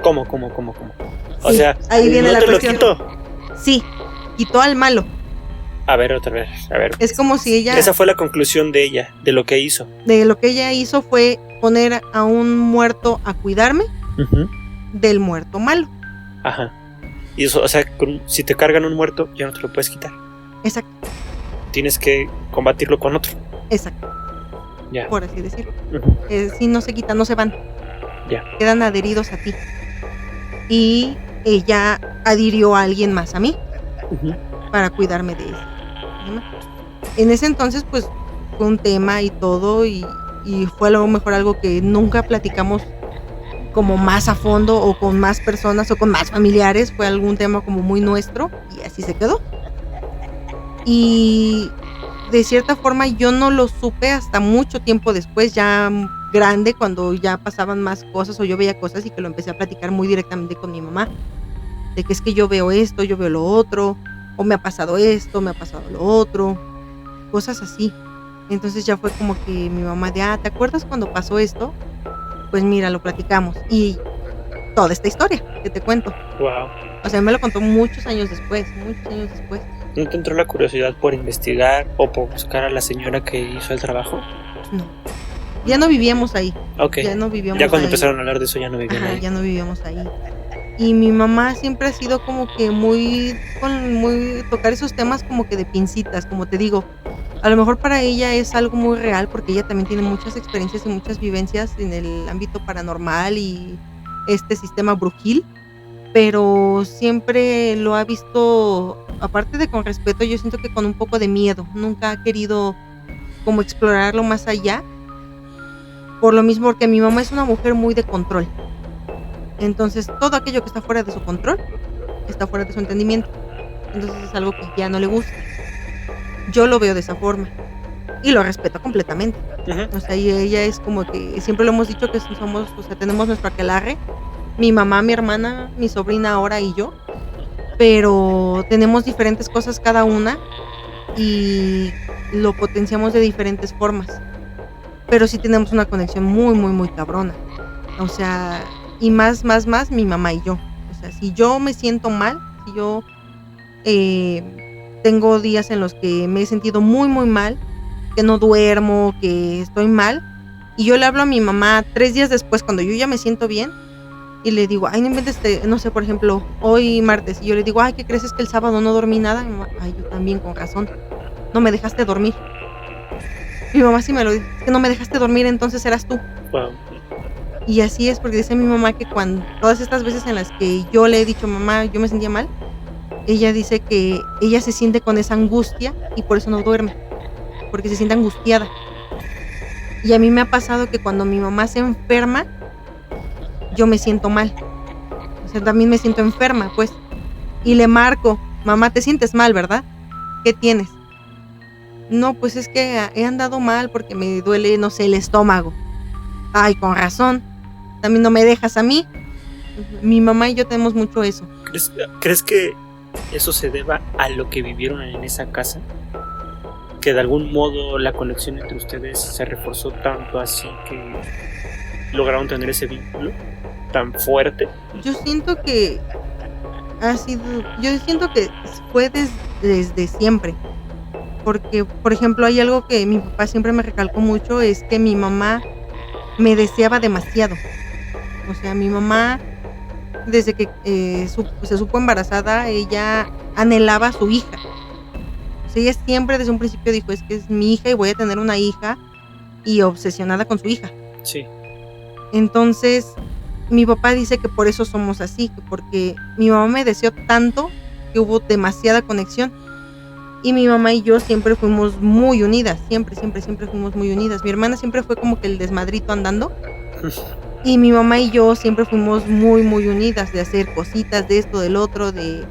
Speaker 1: ¿Cómo? O
Speaker 3: Sí,
Speaker 1: sea,
Speaker 3: ahí viene la cuestión.
Speaker 1: ¿Lo quitó?
Speaker 3: Sí, quitó al malo.
Speaker 1: A ver, otra vez,
Speaker 3: Es como si ella...
Speaker 1: Esa fue la conclusión de ella, de lo que hizo.
Speaker 3: De lo que ella hizo fue poner a un muerto a cuidarme del muerto malo.
Speaker 1: Ajá. Y eso, o sea, si te cargan un muerto, ya no te lo puedes quitar.
Speaker 3: Exacto.
Speaker 1: Tienes que combatirlo con otro.
Speaker 3: Exacto.
Speaker 1: Ya.
Speaker 3: Por así decirlo. Si no se quitan, no se van.
Speaker 1: Ya.
Speaker 3: Quedan adheridos a ti. Y ella adhirió a alguien más a mí para cuidarme de eso. En ese entonces, pues, fue un tema y todo, y fue a lo mejor algo que nunca platicamos como más a fondo, o con más personas, o con más familiares. Fue algún tema como muy nuestro, y así se quedó. Y de cierta forma yo no lo supe hasta mucho tiempo después, ya grande, cuando ya pasaban más cosas o yo veía cosas, y que lo empecé a platicar muy directamente con mi mamá, de que es que yo veo esto, yo veo lo otro, o me ha pasado esto, me ha pasado lo otro, cosas así. Entonces ya fue como que mi mamá de, ¿te acuerdas cuando pasó esto? Pues mira, lo platicamos, y toda esta historia que te cuento.
Speaker 1: Wow.
Speaker 3: O sea, me lo contó muchos años después.
Speaker 1: ¿No te entró la curiosidad por investigar o por buscar a la señora que hizo el trabajo?
Speaker 3: No. Ya no vivíamos ahí.
Speaker 1: Ok.
Speaker 3: Ya no vivíamos
Speaker 1: Ya cuando
Speaker 3: ahí.
Speaker 1: empezaron a hablar de eso ya no vivían
Speaker 3: Ajá,
Speaker 1: ahí.
Speaker 3: ya no vivíamos ahí. Y mi mamá siempre ha sido como que muy tocar esos temas como que de pincitas, como te digo. A lo mejor para ella es algo muy real porque ella también tiene muchas experiencias y muchas vivencias en el ámbito paranormal y este sistema brujil, pero siempre lo ha visto, aparte de con respeto, yo siento que con un poco de miedo. Nunca ha querido como explorarlo más allá, por lo mismo porque mi mamá es una mujer muy de control. Entonces, todo aquello que está fuera de su control, está fuera de su entendimiento. Entonces es algo que ya no le gusta. Yo lo veo de esa forma. Y lo respeto completamente.
Speaker 1: Ujú.
Speaker 3: O sea, y ella es como que, siempre lo hemos dicho que somos, o sea, tenemos nuestro aquelarre. Mi mamá, mi hermana, mi sobrina ahora y yo. Pero tenemos diferentes cosas cada una. Y lo potenciamos de diferentes formas. Pero sí tenemos una conexión muy, muy, muy cabrona. O sea, y más mi mamá y yo. O sea, si yo me siento mal, si yo tengo días en los que me he sentido muy, muy mal, que no duermo, que estoy mal, y yo le hablo a mi mamá 3 días después, cuando yo ya me siento bien, y le digo, ay, no inventes, no sé, por ejemplo, hoy martes, y yo le digo, ay, ¿qué crees? Es que el sábado no dormí nada. Mi mamá, ay, yo también, con razón, no me dejaste dormir. Mi mamá sí me lo dice, es que no me dejaste dormir, entonces eras tú.
Speaker 1: Wow.
Speaker 3: Y así es, porque dice mi mamá que cuando todas estas veces en las que yo le he dicho, mamá, yo me sentía mal, ella dice que ella se siente con esa angustia y por eso no duerme, porque se siente angustiada. Y a mí me ha pasado que cuando mi mamá se enferma, yo me siento mal. O sea, también me siento enferma, pues. Y le marco, mamá, te sientes mal, ¿verdad? ¿Qué tienes? No, pues es que he andado mal porque me duele, no sé, el estómago. Ay, con razón. También no me dejas a mí. Mi mamá y yo tenemos mucho eso.
Speaker 1: ¿Crees que eso se deba a lo que vivieron en esa casa? Que de algún modo la conexión entre ustedes se reforzó tanto así que lograron tener ese vínculo tan fuerte.
Speaker 3: Yo siento que fue desde siempre. Porque, por ejemplo, hay algo que mi papá siempre me recalcó mucho, es que mi mamá me deseaba demasiado. O sea, mi mamá, desde que se supo embarazada, ella anhelaba a su hija. O sea, ella siempre desde un principio dijo, es que es mi hija y voy a tener una hija, y obsesionada con su hija.
Speaker 1: Sí.
Speaker 3: Entonces, mi papá dice que por eso somos así, que porque mi mamá me deseó tanto que hubo demasiada conexión. Y mi mamá y yo siempre fuimos muy unidas, siempre fuimos muy unidas. Mi hermana siempre fue como que el desmadrito andando. Y mi mamá y yo siempre fuimos muy, muy unidas, de hacer cositas, de esto, del otro, de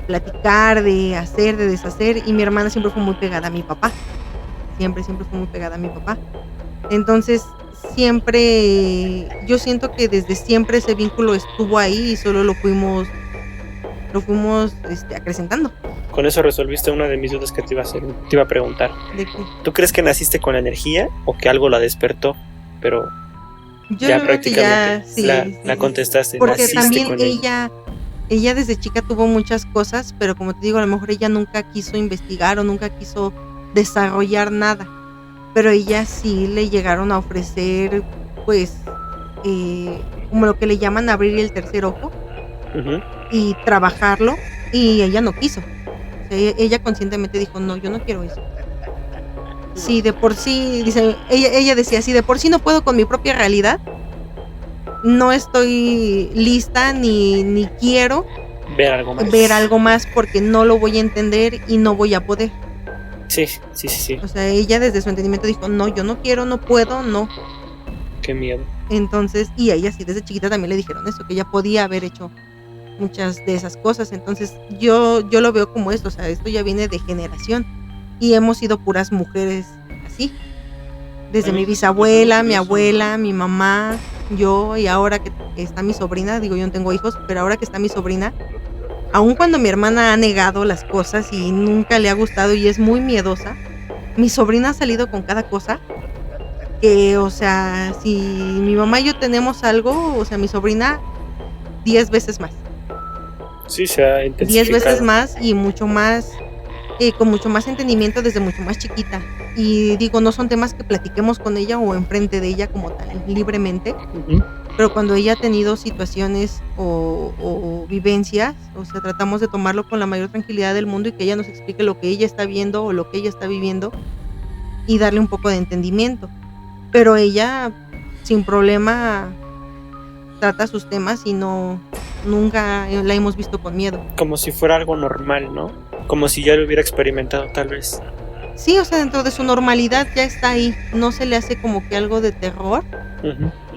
Speaker 3: platicar, de hacer, de deshacer. Y mi hermana siempre fue muy pegada a mi papá. Siempre fue muy pegada a mi papá. Entonces, yo siento que desde siempre ese vínculo estuvo ahí y solo lo fuimos acrecentando.
Speaker 1: Con eso resolviste una de mis dudas que te iba a preguntar.
Speaker 3: ¿De qué?
Speaker 1: ¿Tú crees que naciste con la energía o que algo la despertó? Pero
Speaker 3: yo
Speaker 1: ya
Speaker 3: creo
Speaker 1: prácticamente
Speaker 3: que
Speaker 1: la contestaste.
Speaker 3: Porque
Speaker 1: naciste
Speaker 3: también
Speaker 1: con
Speaker 3: ella desde chica tuvo muchas cosas, pero como te digo, a lo mejor ella nunca quiso investigar o nunca quiso desarrollar nada. Pero ella sí le llegaron a ofrecer, pues, como lo que le llaman abrir el tercer ojo.
Speaker 1: Uh-huh.
Speaker 3: Y trabajarlo, y ella no quiso. O sea, ella conscientemente dijo, no, yo no quiero eso. Si de por sí, dice, ella decía, si de por sí no puedo con mi propia realidad, no estoy lista ni quiero ver algo más porque no lo voy a entender y no voy a poder.
Speaker 1: Sí.
Speaker 3: O sea, ella desde su entendimiento dijo, no, yo no quiero, no puedo, no.
Speaker 1: Qué miedo.
Speaker 3: Entonces, y a ella sí, desde chiquita también le dijeron eso, que ella podía haber hecho muchas de esas cosas. Entonces yo lo veo como esto, o sea, esto ya viene de generación y hemos sido puras mujeres así, desde mi bisabuela, mi abuela, mi mamá, yo, y ahora que está mi sobrina, digo, yo no tengo hijos, pero ahora que está mi sobrina, aun cuando mi hermana ha negado las cosas y nunca le ha gustado y es muy miedosa, mi sobrina ha salido con cada cosa que, o sea, si mi mamá y yo tenemos algo, o sea, mi sobrina 10 veces más.
Speaker 1: Sí, se ha intensificado.
Speaker 3: 10 veces más y mucho más con mucho más entendimiento desde mucho más chiquita. Y digo, no son temas que platiquemos con ella o enfrente de ella como tal, libremente. Pero cuando ella ha tenido situaciones o vivencias, o sea, tratamos de tomarlo con la mayor tranquilidad del mundo y que ella nos explique lo que ella está viendo o lo que ella está viviendo y darle un poco de entendimiento. Pero ella, sin problema, trata sus temas y nunca la hemos visto con miedo.
Speaker 1: Como si fuera algo normal, ¿no? Como si ya lo hubiera experimentado, tal vez.
Speaker 3: Sí, o sea, dentro de su normalidad ya está ahí. No se le hace como que algo de terror.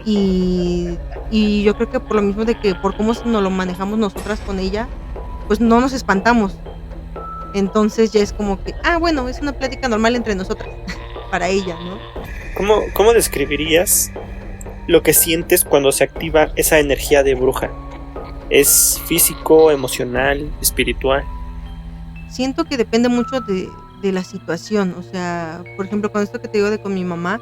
Speaker 3: Y yo creo que por lo mismo de que por cómo nos lo manejamos nosotras con ella, pues no nos espantamos. Entonces ya es como que, bueno, es una plática normal entre nosotras, para ella, ¿no?
Speaker 1: ¿Cómo describirías lo que sientes cuando se activa esa energía de bruja? ¿Es físico, emocional, espiritual?
Speaker 3: Siento que depende mucho de la situación. O sea, por ejemplo, con esto que te digo de con mi mamá,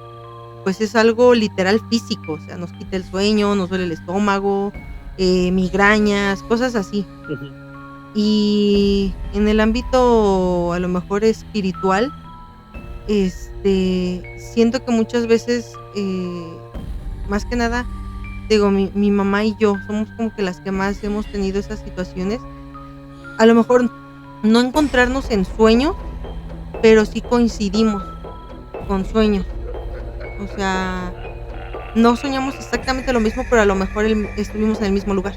Speaker 3: pues es algo literal físico. O sea, nos quita el sueño, nos duele el estómago, migrañas, cosas así. Y en el ámbito a lo mejor espiritual, siento que muchas veces, más que nada, digo, mi mamá y yo somos como que las que más hemos tenido esas situaciones. A lo mejor no encontrarnos en sueños, pero sí coincidimos con sueños. O sea, no soñamos exactamente lo mismo, pero a lo mejor estuvimos en el mismo lugar.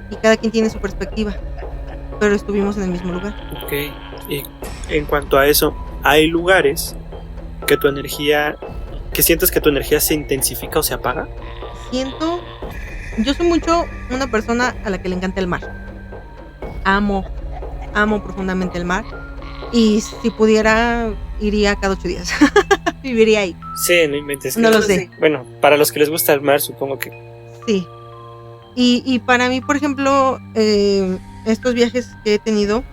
Speaker 3: Y cada quien tiene su perspectiva, pero estuvimos en el mismo lugar.
Speaker 1: Ok, y en cuanto a eso, ¿hay lugares que sientes que tu energía se intensifica o se apaga?
Speaker 3: Yo soy mucho una persona a la que le encanta el mar. Amo profundamente el mar. Y si pudiera, iría cada 8 días. Viviría ahí.
Speaker 1: Sí, no inventes.
Speaker 3: No lo sé.
Speaker 1: Bueno, para los que les gusta el mar, supongo que...
Speaker 3: Sí. Y para mí, por ejemplo, estos viajes que he tenido,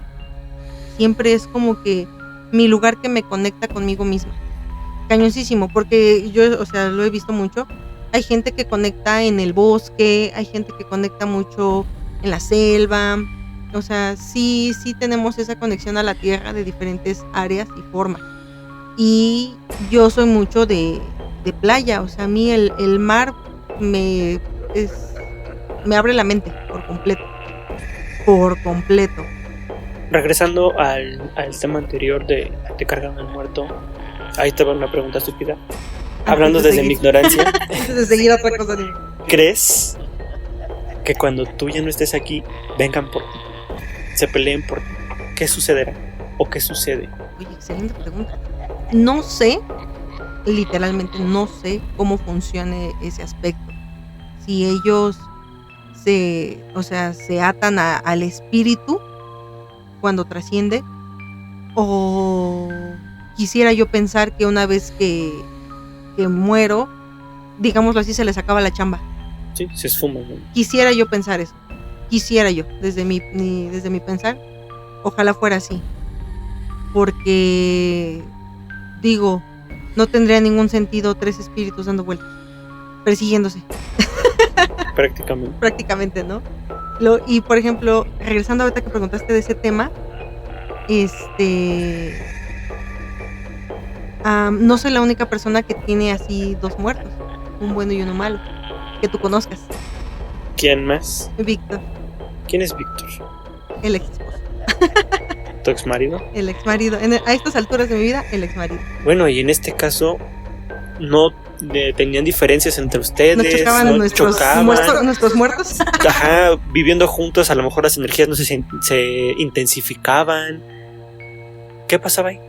Speaker 3: siempre es como que mi lugar que me conecta conmigo misma. Cañoncísimo, porque yo, o sea, lo he visto mucho. Hay gente que conecta en el bosque, hay gente que conecta mucho en la selva. O sea, sí tenemos esa conexión a la tierra de diferentes áreas y formas. Y yo soy mucho de playa. O sea, a mí el mar me abre la mente por completo. Por completo.
Speaker 1: Regresando al tema anterior de cargar al muerto, ahí te va una pregunta estúpida. Hablando desde mi ignorancia.
Speaker 3: Antes de seguir otra cosa.
Speaker 1: ¿Crees que cuando tú ya no estés aquí, vengan por ti, se peleen por ti? ¿Qué sucederá? ¿O qué sucede?
Speaker 3: Oye, excelente pregunta. No sé, literalmente no sé cómo funcione ese aspecto. Si ellos se atan al espíritu cuando trasciende, o quisiera yo pensar que una vez que muero, digámoslo así, se les acaba la chamba.
Speaker 1: Sí, se esfuma, ¿no?
Speaker 3: Quisiera yo pensar eso. Desde mi pensar, ojalá fuera así. Porque, digo, no tendría ningún sentido 3 espíritus dando vueltas, persiguiéndose. Prácticamente, ¿no? Y por ejemplo, regresando ahorita que preguntaste de ese tema, no soy la única persona que tiene así 2 muertos, un bueno y uno malo, que tú conozcas.
Speaker 1: ¿Quién más?
Speaker 3: Víctor.
Speaker 1: ¿Quién es Víctor?
Speaker 3: El ex esposo.
Speaker 1: ¿Tu ex marido?
Speaker 3: El ex marido. A estas alturas de mi vida, el ex marido.
Speaker 1: Bueno, y en este caso, ¿no tenían diferencias entre ustedes?
Speaker 3: ¿No chocaban nuestros muertos?
Speaker 1: Ajá, viviendo juntos, a lo mejor las energías no se intensificaban. ¿Qué pasaba ahí?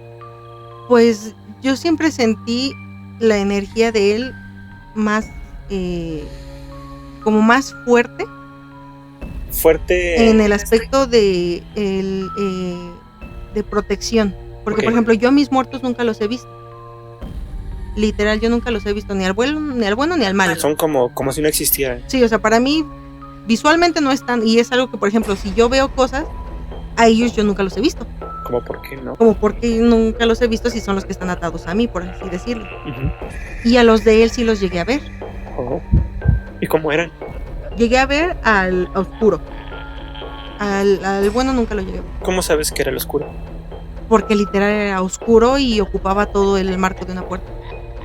Speaker 3: Pues yo siempre sentí la energía de él más, como más fuerte.
Speaker 1: Fuerte
Speaker 3: en el aspecto de protección, porque por ejemplo yo a mis muertos nunca los he visto, literal, yo nunca los he visto, ni al bueno ni al malo.
Speaker 1: Son como si no existieran.
Speaker 3: Sí, o sea, para mí visualmente no están, y es algo que por ejemplo si yo veo cosas, a ellos yo nunca los he visto.
Speaker 1: ¿Cómo por qué no?
Speaker 3: Como porque nunca los he visto si son los que están atados a mí, por así decirlo. Y a los de él sí los llegué a ver.
Speaker 1: ¿Y cómo eran?
Speaker 3: Llegué a ver al oscuro. Al bueno nunca lo llegué a ver.
Speaker 1: ¿Cómo sabes que era el oscuro?
Speaker 3: porque literal era oscuro y ocupaba todo el marco de una puerta.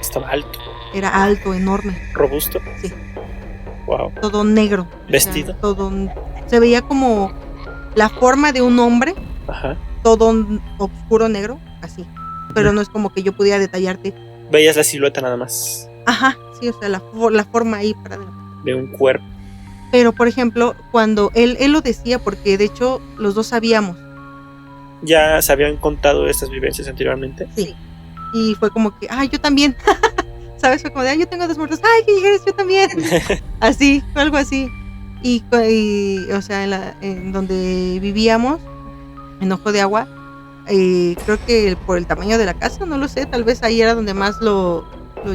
Speaker 1: Estaba alto,
Speaker 3: Era alto, enorme,
Speaker 1: robusto.
Speaker 3: sí,
Speaker 1: Wow.
Speaker 3: todo negro.
Speaker 1: ¿Vestido?
Speaker 3: O sea, todo, se veía como la forma de un hombre,
Speaker 1: Ajá.
Speaker 3: todo oscuro negro, así. Pero no es como que yo pudiera detallarte.
Speaker 1: Veías la silueta nada más
Speaker 3: Ajá, sí, o sea, la forma ahí para
Speaker 1: de un cuerpo.
Speaker 3: Pero, por ejemplo, cuando él lo decía, porque de hecho los dos sabíamos,
Speaker 1: ¿Ya se habían contado estas vivencias anteriormente?
Speaker 3: sí. Y fue como que, ay, yo también. ¿Sabes? Fue como de, ay, yo tengo 2 muertos. Ay, ¿qué dijeras? Yo también. Así, fue algo así. Y o sea, en donde vivíamos, en Ojo de Agua, creo que por el tamaño de la casa, no lo sé, tal vez ahí era donde más lo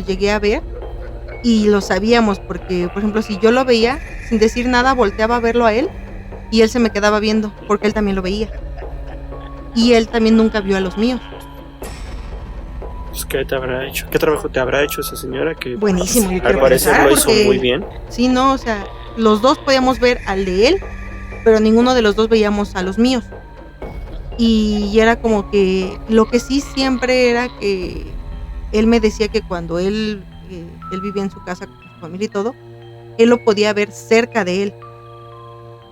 Speaker 3: llegué a ver. Y lo sabíamos porque, por ejemplo, si yo lo veía, sin decir nada, volteaba a verlo a él y él se me quedaba viendo porque él también lo veía. Y él también nunca vio a los míos.
Speaker 1: Pues, ¿qué te habrá hecho? ¿Qué trabajo te habrá hecho esa señora? Que
Speaker 3: Buenísimo, yo
Speaker 1: al
Speaker 3: quiero
Speaker 1: parecer
Speaker 3: pensar,
Speaker 1: lo hizo
Speaker 3: porque
Speaker 1: muy bien.
Speaker 3: sí, no, o sea, los dos podíamos ver al de él, pero ninguno de los dos veíamos a los míos. Y era como que lo que sí siempre era que él me decía que cuando él vivía en su casa con su familia y todo, él lo podía ver cerca de él.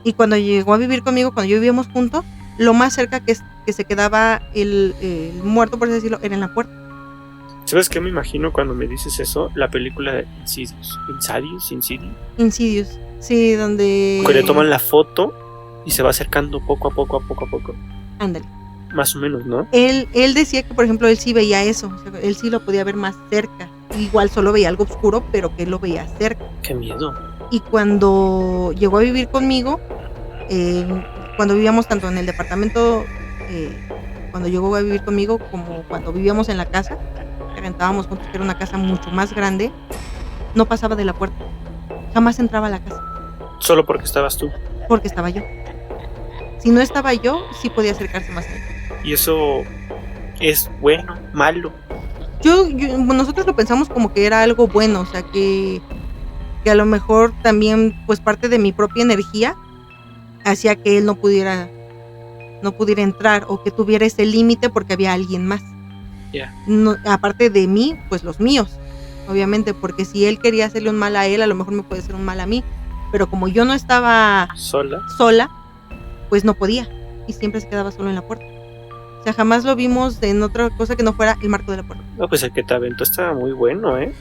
Speaker 3: Y cuando llegó a vivir conmigo, cuando yo vivíamos juntos, lo más cerca que se quedaba el muerto, por así decirlo, era en la puerta.
Speaker 1: ¿Sabes qué me imagino cuando me dices eso? La película de
Speaker 3: Insidious, sí, donde...
Speaker 1: Que le toman la foto y se va acercando poco a poco.
Speaker 3: Ándale.
Speaker 1: Más o menos, ¿no?
Speaker 3: Él decía que, por ejemplo, él sí veía eso, o sea, él sí lo podía ver más cerca. Igual solo veía algo oscuro, pero que él lo veía cerca.
Speaker 1: Qué miedo.
Speaker 3: Y cuando llegó a vivir conmigo, cuando vivíamos tanto en el departamento, cuando llegó a vivir conmigo, como cuando vivíamos en la casa, que rentábamos juntos, que era una casa mucho más grande, no pasaba de la puerta. Jamás entraba a la casa.
Speaker 1: Solo porque estabas tú.
Speaker 3: Porque estaba yo. Si no estaba yo, sí podía acercarse más a él.
Speaker 1: Y eso es bueno, malo.
Speaker 3: Nosotros lo pensamos como que era algo bueno, o sea, que a lo mejor también, pues parte de mi propia energía hacía que él no pudiera entrar, o que tuviera ese límite porque había alguien más.
Speaker 1: Yeah.
Speaker 3: No, aparte de mí, pues los míos, obviamente, porque si él quería hacerle un mal a él, a lo mejor me puede hacer un mal a mí, pero como yo no estaba sola, pues no podía, y siempre se quedaba solo en la puerta. O sea, jamás lo vimos en otra cosa que no fuera el marco de la puerta.
Speaker 1: No, pues el que te aventó estaba muy bueno, ¿eh?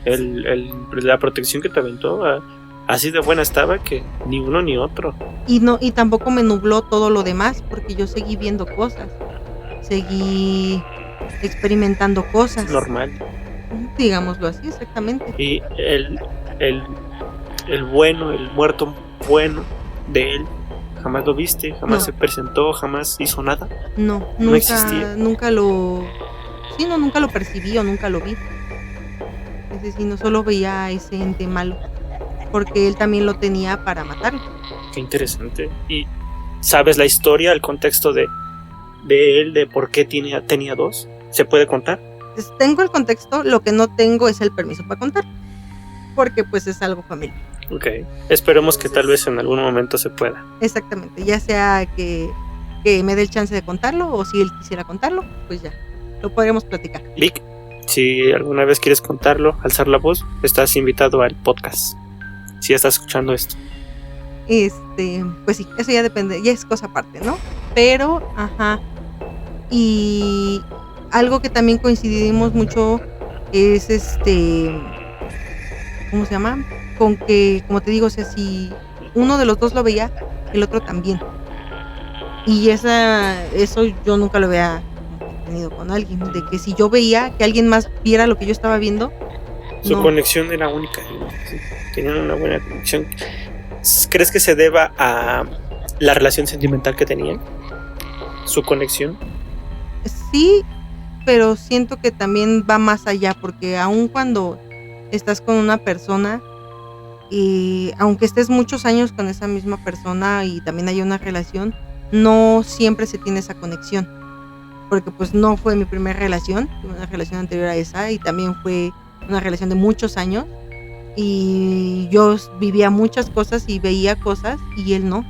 Speaker 1: La protección que te aventó, así de buena estaba que ni uno ni otro.
Speaker 3: Y tampoco me nubló todo lo demás, porque yo seguí viendo cosas, seguí experimentando cosas.
Speaker 1: Normal.
Speaker 3: Digámoslo así, exactamente.
Speaker 1: Y el bueno, el muerto bueno de él, jamás lo viste, jamás se presentó, jamás hizo nada.
Speaker 3: No existía. Nunca lo percibí o nunca lo vi. Es decir, no solo veía a ese ente malo, porque él también lo tenía para matarlo.
Speaker 1: Qué interesante. ¿Y sabes la historia, el contexto de él, de por qué tenía 2? ¿Se puede contar?
Speaker 3: Pues tengo el contexto, lo que no tengo es el permiso para contar, porque pues es algo familiar.
Speaker 1: Ok, esperemos que tal vez en algún momento se pueda.
Speaker 3: Exactamente, ya sea que me dé el chance de contarlo, o si él quisiera contarlo, pues ya, lo podríamos platicar.
Speaker 1: Vic, si alguna vez quieres contarlo, alzar la voz, estás invitado al podcast, si estás escuchando esto.
Speaker 3: Pues sí, eso ya depende, ya es cosa aparte, ¿no? Pero, y algo que también coincidimos mucho es ¿cómo se llama? Con que, como te digo, o sea, si uno de los dos lo veía, el otro también. Y eso yo nunca lo había tenido con alguien, de que si yo veía que alguien más viera lo que yo estaba viendo,
Speaker 1: su conexión era única, ¿sí? Tenían una buena conexión. ¿Crees que se deba a la relación sentimental que tenían? ¿Su conexión?
Speaker 3: Sí, pero siento que también va más allá, porque aun cuando estás con una persona, y aunque estés muchos años con esa misma persona y también hay una relación, no siempre se tiene esa conexión, porque pues no fue mi primera relación, tuve una relación anterior a esa y también fue una relación de muchos años, y yo vivía muchas cosas y veía cosas y él no.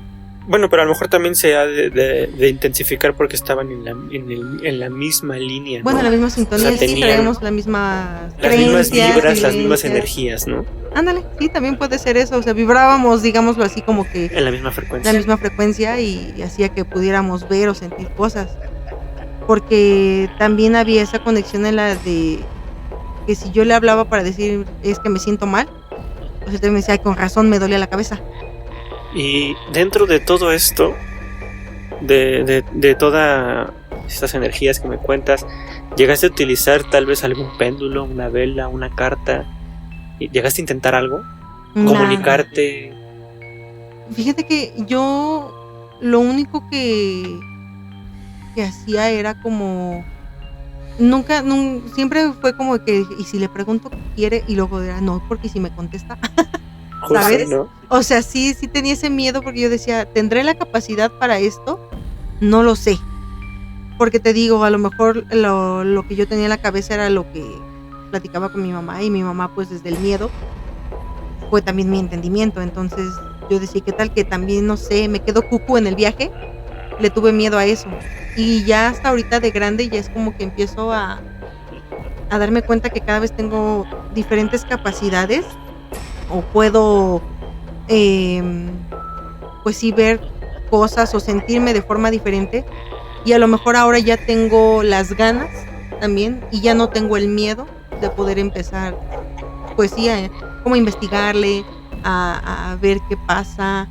Speaker 1: Bueno, pero a lo mejor también se ha de intensificar porque estaban en la misma línea.
Speaker 3: Bueno,
Speaker 1: ¿no?
Speaker 3: la misma sintonía,
Speaker 1: O sea,
Speaker 3: sí,
Speaker 1: tenían
Speaker 3: traemos la misma
Speaker 1: las mismas
Speaker 3: creencias,
Speaker 1: vibras, las mismas
Speaker 3: vivencias.
Speaker 1: energías, ¿no?
Speaker 3: Ándale, sí, también puede ser eso, o sea, vibrábamos, digámoslo así, como que
Speaker 1: En la misma frecuencia.
Speaker 3: la misma frecuencia y hacía que pudiéramos ver o sentir cosas. Porque también había esa conexión en la de que si yo le hablaba para decir es que me siento mal, o sea, también me decía, "Ay, con razón me dolía la cabeza".
Speaker 1: Y dentro de todo esto, de todas estas energías que me cuentas, ¿llegaste a utilizar tal vez algún péndulo, una vela, una carta? ¿Llegaste a intentar algo?
Speaker 3: Nada.
Speaker 1: ¿Comunicarte?
Speaker 3: Fíjate que yo lo único que hacía era como siempre fue como que y si le pregunto qué quiere y luego era no, porque si me contesta,
Speaker 1: Justo,
Speaker 3: ¿sabes?
Speaker 1: ¿no?
Speaker 3: O sea, sí tenía ese miedo porque yo decía, ¿tendré la capacidad para esto? No lo sé. Porque te digo, a lo mejor lo que yo tenía en la cabeza era lo que platicaba con mi mamá y mi mamá pues desde el miedo fue también mi entendimiento. Entonces yo decía, ¿qué tal que también, no sé, me quedo cucu en el viaje? Le tuve miedo a eso. Y ya hasta ahorita de grande ya es como que empiezo a darme cuenta que cada vez tengo diferentes capacidades o puedo pues sí ver cosas o sentirme de forma diferente y a lo mejor ahora ya tengo las ganas también y ya no tengo el miedo de poder empezar pues sí como investigarle a ver qué pasa,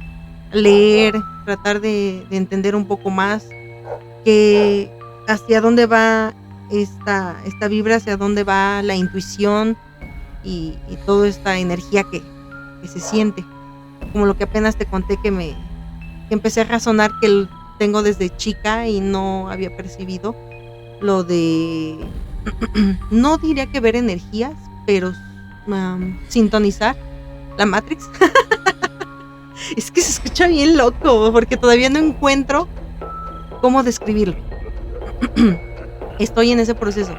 Speaker 3: leer, tratar de entender un poco más que hacia dónde va esta vibra, hacia dónde va la intuición y toda esta energía que se siente, como lo que apenas te conté que empecé a razonar que tengo desde chica y no había percibido lo de no diría que ver energías, pero sintonizar la Matrix. Es que se escucha bien loco porque todavía no encuentro cómo describirlo. Estoy en ese proceso.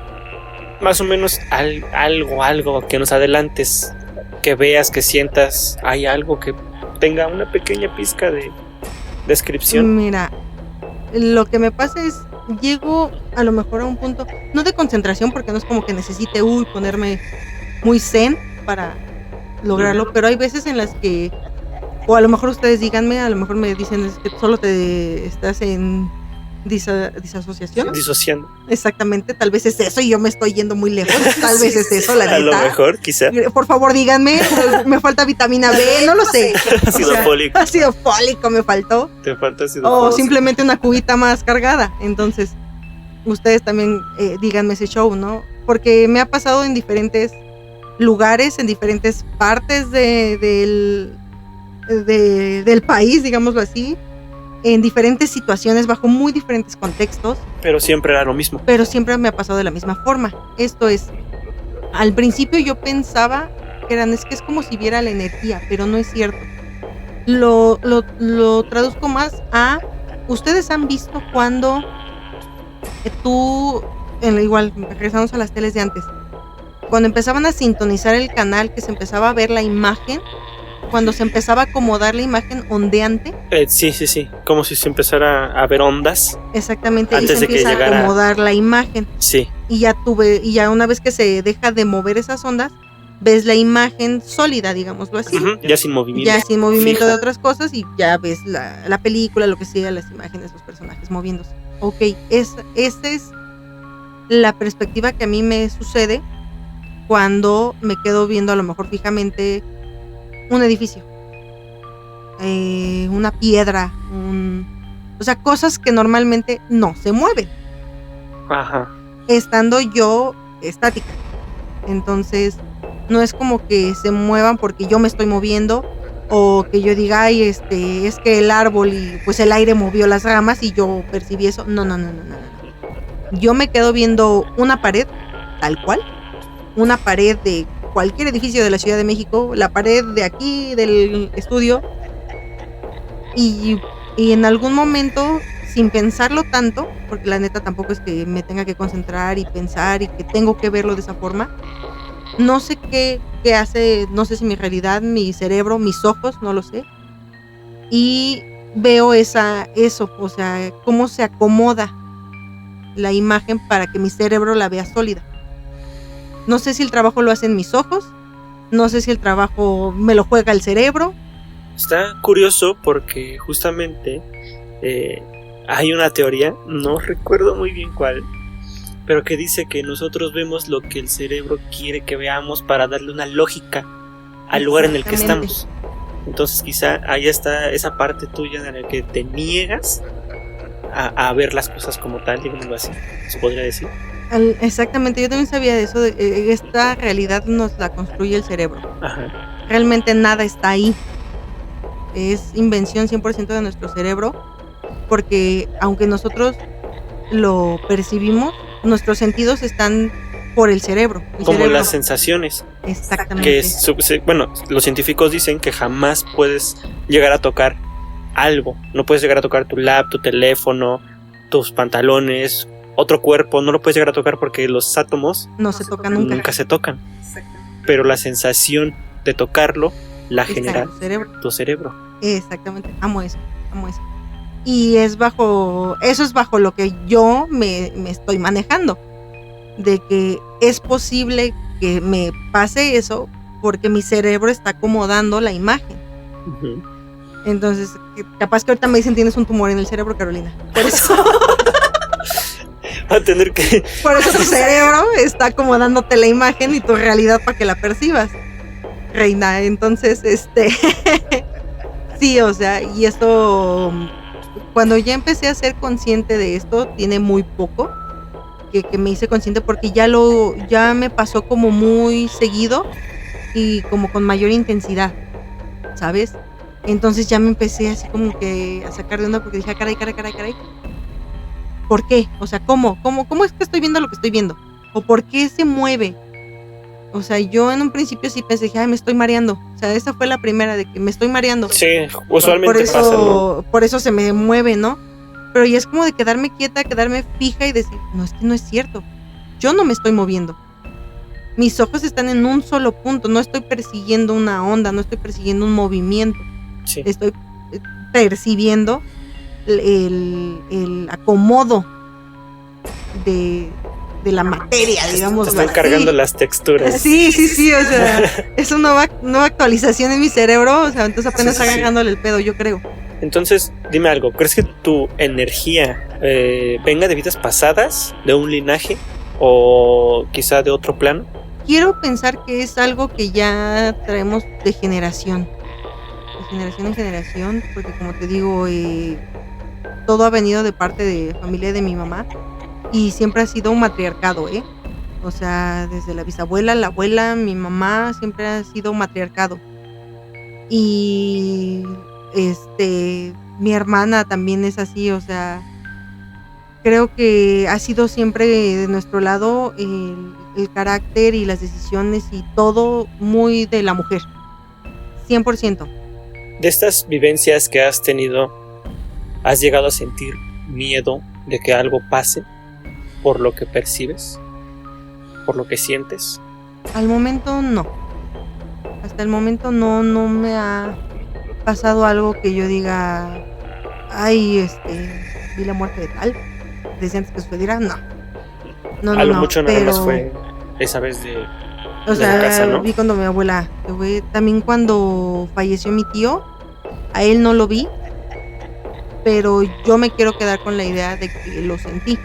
Speaker 1: Más o menos algo que nos adelantes, que veas, que sientas, hay algo que tenga una pequeña pizca de descripción.
Speaker 3: Mira, lo que me pasa es, llego a lo mejor a un punto, no de concentración, porque no es como que necesite ponerme muy zen para lograrlo, pero hay veces en las que, o a lo mejor ustedes díganme, a lo mejor me dicen es que solo te estás en disasociación.
Speaker 1: Disociando.
Speaker 3: Exactamente, tal vez es eso y yo me estoy yendo muy lejos, tal vez es eso, la neta.
Speaker 1: A lo mejor, quizá.
Speaker 3: Por favor, díganme, me falta vitamina B, no lo sé.
Speaker 1: Ácido fólico.
Speaker 3: Ácido fólico me faltó.
Speaker 1: Te falta ácido
Speaker 3: O
Speaker 1: fólico.
Speaker 3: simplemente una cubita más cargada. Entonces, ustedes también díganme ese show, ¿no? Porque me ha pasado en diferentes lugares, en diferentes partes del país, digámoslo así, en diferentes situaciones, bajo muy diferentes contextos.
Speaker 1: Pero siempre era lo mismo.
Speaker 3: Pero siempre me ha pasado de la misma forma. Esto es, al principio yo pensaba que es que es como si viera la energía, pero no es cierto. Lo traduzco más a, ustedes han visto cuando igual, regresamos a las teles de antes, cuando empezaban a sintonizar el canal, que se empezaba a ver la imagen, cuando se empezaba a acomodar la imagen ondeante.
Speaker 1: Sí. Como si se empezara a ver ondas.
Speaker 3: Exactamente,
Speaker 1: antes
Speaker 3: y se empieza a acomodar la imagen.
Speaker 1: Sí.
Speaker 3: Y ya una vez que se deja de mover esas ondas, ves la imagen sólida, digámoslo así.
Speaker 1: Ya sin movimiento.
Speaker 3: Ya sin movimiento
Speaker 1: fija
Speaker 3: de otras cosas y ya ves la película, lo que sea, las imágenes, los personajes moviéndose. Ok, esa es la perspectiva que a mí me sucede cuando me quedo viendo a lo mejor fijamente un edificio, una piedra, o sea, cosas que normalmente no se mueven.
Speaker 1: Ajá.
Speaker 3: Estando yo estática. Entonces, no es como que se muevan porque yo me estoy moviendo o que yo diga, ay, es que el árbol y pues el aire movió las ramas y yo percibí eso. No. Yo me quedo viendo una pared tal cual, una pared de cualquier edificio de la Ciudad de México, la pared de aquí del estudio, y en algún momento, sin pensarlo tanto, porque la neta tampoco es que me tenga que concentrar y pensar y que tengo que verlo de esa forma, no sé qué hace, no sé si mi realidad, mi cerebro, mis ojos, no lo sé, y veo eso, o sea, cómo se acomoda la imagen para que mi cerebro la vea sólida. No sé si el trabajo lo hacen mis ojos, no sé si el trabajo me lo juega el cerebro.
Speaker 1: Está curioso porque justamente hay una teoría, no recuerdo muy bien cuál, pero que dice que nosotros vemos lo que el cerebro quiere que veamos para darle una lógica al lugar en el que estamos. Entonces quizá ahí está esa parte tuya en la que te niegas a ver las cosas como tal, digámoslo así, se podría decir.
Speaker 3: Exactamente, yo también sabía de eso, esta realidad nos la construye el cerebro.
Speaker 1: Ajá.
Speaker 3: Realmente nada está ahí, es invención 100% de nuestro cerebro, porque aunque nosotros lo percibimos, nuestros sentidos están por el cerebro.
Speaker 1: Como cerebro. Las sensaciones.
Speaker 3: Exactamente.
Speaker 1: Bueno, los científicos dicen que jamás puedes llegar a tocar algo. No puedes llegar a tocar tu lap, tu teléfono, tus pantalones, otro cuerpo. No lo puedes llegar a tocar porque los átomos
Speaker 3: no se tocan nunca.
Speaker 1: Nunca se tocan. Pero la sensación de tocarlo la genera tu cerebro.
Speaker 3: Exactamente. Amo eso. Y eso es bajo lo que yo me estoy manejando. De que es posible que me pase eso porque mi cerebro está acomodando la imagen. Uh-huh. Entonces, capaz que ahorita me dicen tienes un tumor en el cerebro, Carolina. Por eso
Speaker 1: va a tener que...
Speaker 3: Por eso tu cerebro está acomodándote la imagen y tu realidad para que la percibas, reina. Entonces, sí, o sea, y esto, cuando ya empecé a ser consciente de esto, tiene muy poco que me hice consciente porque ya me pasó como muy seguido y como con mayor intensidad, ¿sabes? Entonces ya me empecé así como que a sacar de onda porque dije, caray. ¿Por qué? O sea, ¿cómo es que estoy viendo lo que estoy viendo? ¿O por qué se mueve? O sea, yo en un principio sí pensé, dije, me estoy mareando. O sea, esa fue la primera de que me estoy mareando.
Speaker 1: Sí, usualmente pasa, ¿no?
Speaker 3: Por eso se me mueve, ¿no? Pero ya es como de quedarme quieta, quedarme fija y decir, no, es que no es cierto. Yo no me estoy moviendo. Mis ojos están en un solo punto. No estoy persiguiendo una onda, no estoy persiguiendo un movimiento.
Speaker 1: Sí.
Speaker 3: Estoy percibiendo el acomodo de la materia, digamos.
Speaker 1: Están cargando las texturas.
Speaker 3: Sí, o sea, es una nueva actualización en mi cerebro, o sea, entonces apenas está agarrándole el pedo, yo creo.
Speaker 1: Entonces, dime algo, ¿crees que tu energía venga de vidas pasadas, de un linaje o quizá de otro plano?
Speaker 3: Quiero pensar que es algo que ya traemos de generación en generación, porque como te digo, todo ha venido de parte de familia de mi mamá y siempre ha sido un matriarcado, o sea, desde la bisabuela, la abuela, mi mamá, siempre ha sido un matriarcado. Y mi hermana también es así, o sea, creo que ha sido siempre de nuestro lado el carácter y las decisiones y todo muy de la mujer, 100%.
Speaker 1: De estas vivencias que has tenido, ¿has llegado a sentir miedo de que algo pase por lo que percibes, por lo que sientes?
Speaker 3: Al momento no. Hasta el momento no me ha pasado algo que yo diga, ay, vi la muerte de tal, desde antes que sucediera, no.
Speaker 1: A lo mucho nada más fue esa vez de
Speaker 3: o sea,
Speaker 1: la casa, ¿no?
Speaker 3: Vi cuando mi abuela, también cuando falleció mi tío, a él no lo vi, pero yo me quiero quedar con la idea de que lo sentí.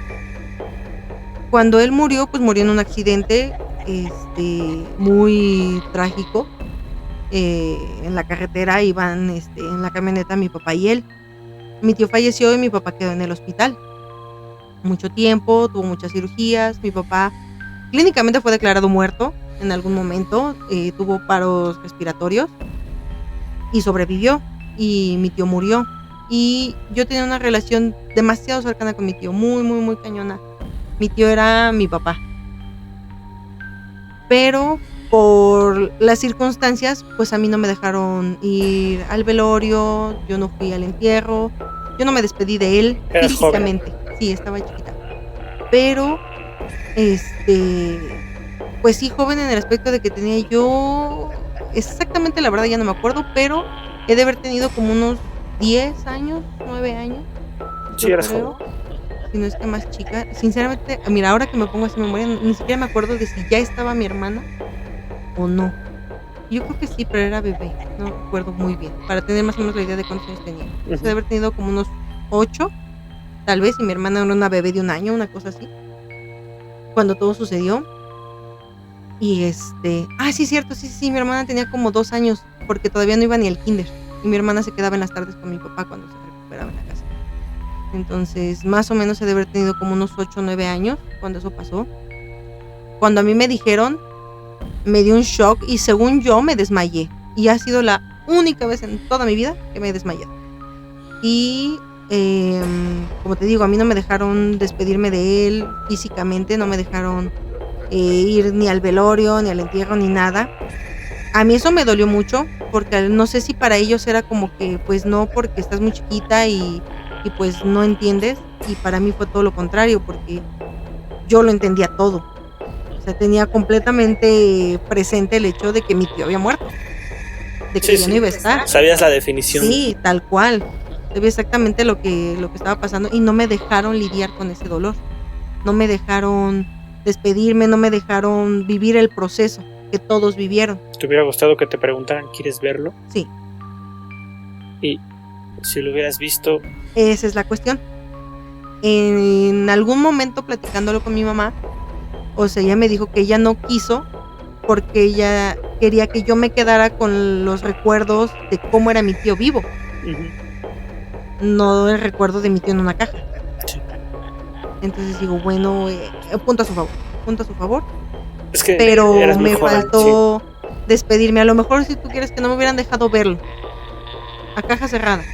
Speaker 3: Cuando él murió, pues murió en un accidente muy trágico. En la carretera iban en la camioneta mi papá y él. Mi tío falleció y mi papá quedó en el hospital mucho tiempo, tuvo muchas cirugías. Mi papá clínicamente fue declarado muerto en algún momento, tuvo paros respiratorios y sobrevivió, y mi tío murió. Y yo tenía una relación demasiado cercana con mi tío, muy, muy, muy cañona. Mi tío era mi papá. Pero por las circunstancias, pues a mí no me dejaron ir al velorio, yo no fui al entierro, yo no me despedí de él físicamente. Sí, estaba chiquita. Pero, pues sí, joven en el aspecto de que tenía yo, exactamente la verdad ya no me acuerdo, pero he de haber tenido como unos 10 años, 9 años,
Speaker 1: Sí,
Speaker 3: yo
Speaker 1: eras
Speaker 3: creo,
Speaker 1: joven.
Speaker 3: si no es que más chica. Sinceramente, mira, ahora que me pongo así en memoria, ni siquiera me acuerdo de si ya estaba mi hermana o no. Yo creo que sí, pero era bebé, no recuerdo muy bien, para tener más o menos la idea de cuántos años tenía. Entonces, de haber tenido como unos 8, tal vez, y mi hermana era una bebé de 1 año, una cosa así, cuando todo sucedió. Y sí, cierto, sí, mi hermana tenía como 2 años, porque todavía no iba ni al kinder, y mi hermana se quedaba en las tardes con mi papá cuando se recuperaba en la casa. Entonces, más o menos se debe haber tenido como unos 8 o 9 años cuando eso pasó. Cuando a mí me dijeron, me dio un shock y según yo me desmayé. Y ha sido la única vez en toda mi vida que me he desmayado. Y como te digo, a mí no me dejaron despedirme de él físicamente, no me dejaron ir ni al velorio, ni al entierro, ni nada. A mí eso me dolió mucho, porque no sé si para ellos era como que, pues no, porque estás muy chiquita y pues no entiendes. Y para mí fue todo lo contrario, porque yo lo entendía todo. O sea, tenía completamente presente el hecho de que mi tío había muerto, de que ya no iba a estar.
Speaker 1: Sabías la definición.
Speaker 3: Sí, tal cual. Sabía exactamente lo que estaba pasando y no me dejaron lidiar con ese dolor. No me dejaron despedirme, no me dejaron vivir el proceso que todos vivieron.
Speaker 1: ¿Te hubiera gustado que te preguntaran, ¿quieres verlo?
Speaker 3: Sí.
Speaker 1: Y si lo hubieras visto...
Speaker 3: Esa es la cuestión. En algún momento platicándolo con mi mamá, o sea, ella me dijo que ella no quiso porque ella quería que yo me quedara con los recuerdos de cómo era mi tío vivo. No el recuerdo de mi tío en una caja.
Speaker 1: Sí.
Speaker 3: Entonces digo, bueno, punto a su favor.
Speaker 1: Es que
Speaker 3: pero me
Speaker 1: joven,
Speaker 3: faltó despedirme. A lo mejor si tú quieres que no me hubieran dejado verlo a caja cerrada,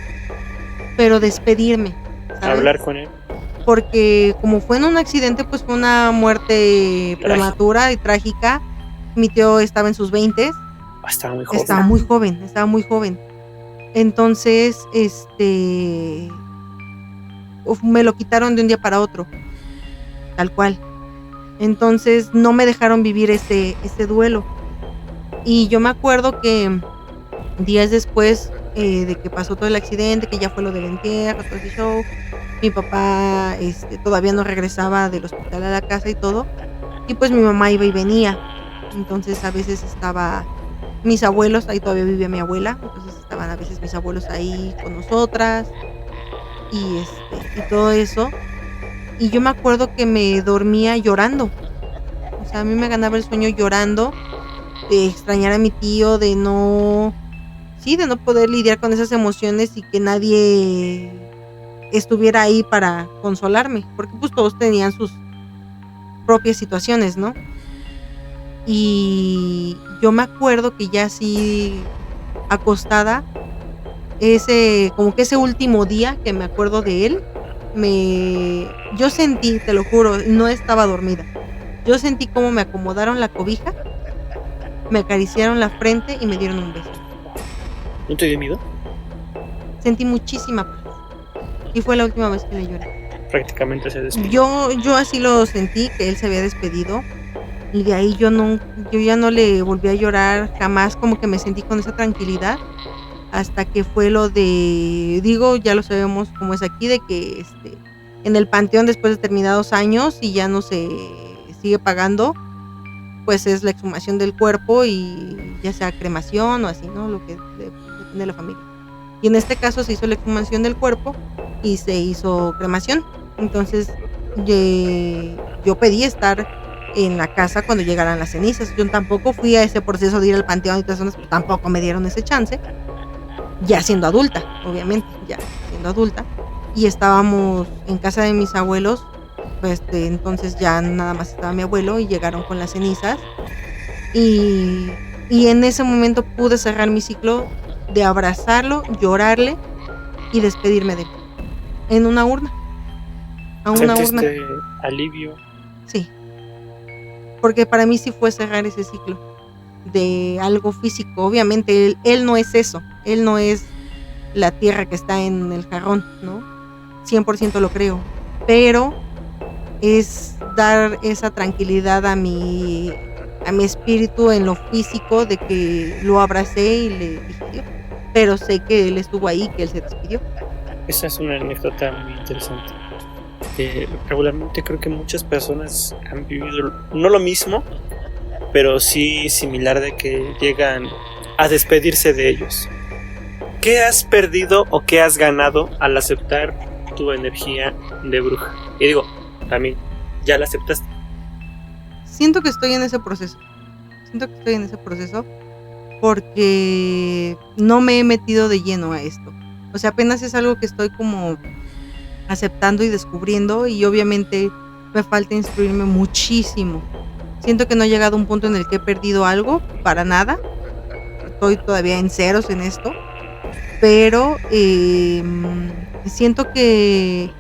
Speaker 3: pero despedirme, ¿sabes?
Speaker 1: Hablar con él.
Speaker 3: Porque como fue en un accidente, pues fue una muerte prematura y trágica. Mi tío estaba en sus 20.
Speaker 1: Estaba muy joven.
Speaker 3: Estaba muy joven. Entonces, me lo quitaron de un día para otro, tal cual. Entonces no me dejaron vivir ese duelo. Y yo me acuerdo que días después de que pasó todo el accidente, que ya fue lo del entierro, todo ese show, mi papá todavía no regresaba del hospital a la casa y todo, y pues mi mamá iba y venía. Entonces a veces estaba mis abuelos, ahí todavía vivía mi abuela, entonces estaban a veces mis abuelos ahí con nosotras y todo eso. Y yo me acuerdo que me dormía llorando. O sea, a mí me ganaba el sueño llorando, de extrañar a mi tío, de no poder lidiar con esas emociones y que nadie estuviera ahí para consolarme, porque pues todos tenían sus propias situaciones, ¿no? Y yo me acuerdo que ya así acostada, como que ese último día que me acuerdo de él, yo sentí, te lo juro, no estaba dormida. Yo sentí como me acomodaron la cobija, me acariciaron la frente y me dieron un beso.
Speaker 1: ¿No te dio miedo?
Speaker 3: Sentí muchísima paz. Y fue la última vez que le lloré.
Speaker 1: Prácticamente se despidió.
Speaker 3: Yo así lo sentí, que él se había despedido. Y de ahí yo ya no le volví a llorar jamás, como que me sentí con esa tranquilidad. Hasta que fue lo de, ya lo sabemos cómo es aquí, de que en el panteón después de determinados años y ya no se sigue pagando, pues es la exhumación del cuerpo y ya sea cremación o así, ¿no? Lo que depende de la familia. Y en este caso se hizo la exhumación del cuerpo y se hizo cremación. Entonces yo pedí estar en la casa cuando llegaran las cenizas. Yo tampoco fui a ese proceso de ir al panteón y personas, pues tampoco me dieron ese chance. Ya siendo adulta, obviamente, ya siendo adulta. Y estábamos en casa de mis abuelos, pues entonces ya nada más estaba mi abuelo y llegaron con las cenizas. Y en ese momento pude cerrar mi ciclo de abrazarlo, llorarle y despedirme de él. En una urna. A una urna.
Speaker 1: ¿Sentiste alivio?
Speaker 3: Sí. Porque para mí sí fue cerrar ese ciclo de algo físico. Obviamente él no es eso. Él no es la tierra que está en el jarrón, ¿no? 100% lo creo. Pero es dar esa tranquilidad a mi espíritu en lo físico, de que lo abracé y le dije adiós. pero sé que él estuvo ahí, que él se despidió.
Speaker 1: Esa es una anécdota muy interesante. Regularmente creo que muchas personas han vivido no lo mismo, pero sí similar, de que llegan a despedirse de ellos. ¿Qué has perdido o qué has ganado al aceptar tu energía de bruja? Y digo, también, ¿ya la aceptaste?
Speaker 3: Siento que estoy en ese proceso. Porque no me he metido de lleno a esto. O sea, apenas es algo que estoy como aceptando y descubriendo, y obviamente me falta instruirme muchísimo. Siento que no he llegado a un punto en el que he perdido algo, para nada. Estoy todavía en ceros en esto. Pero siento que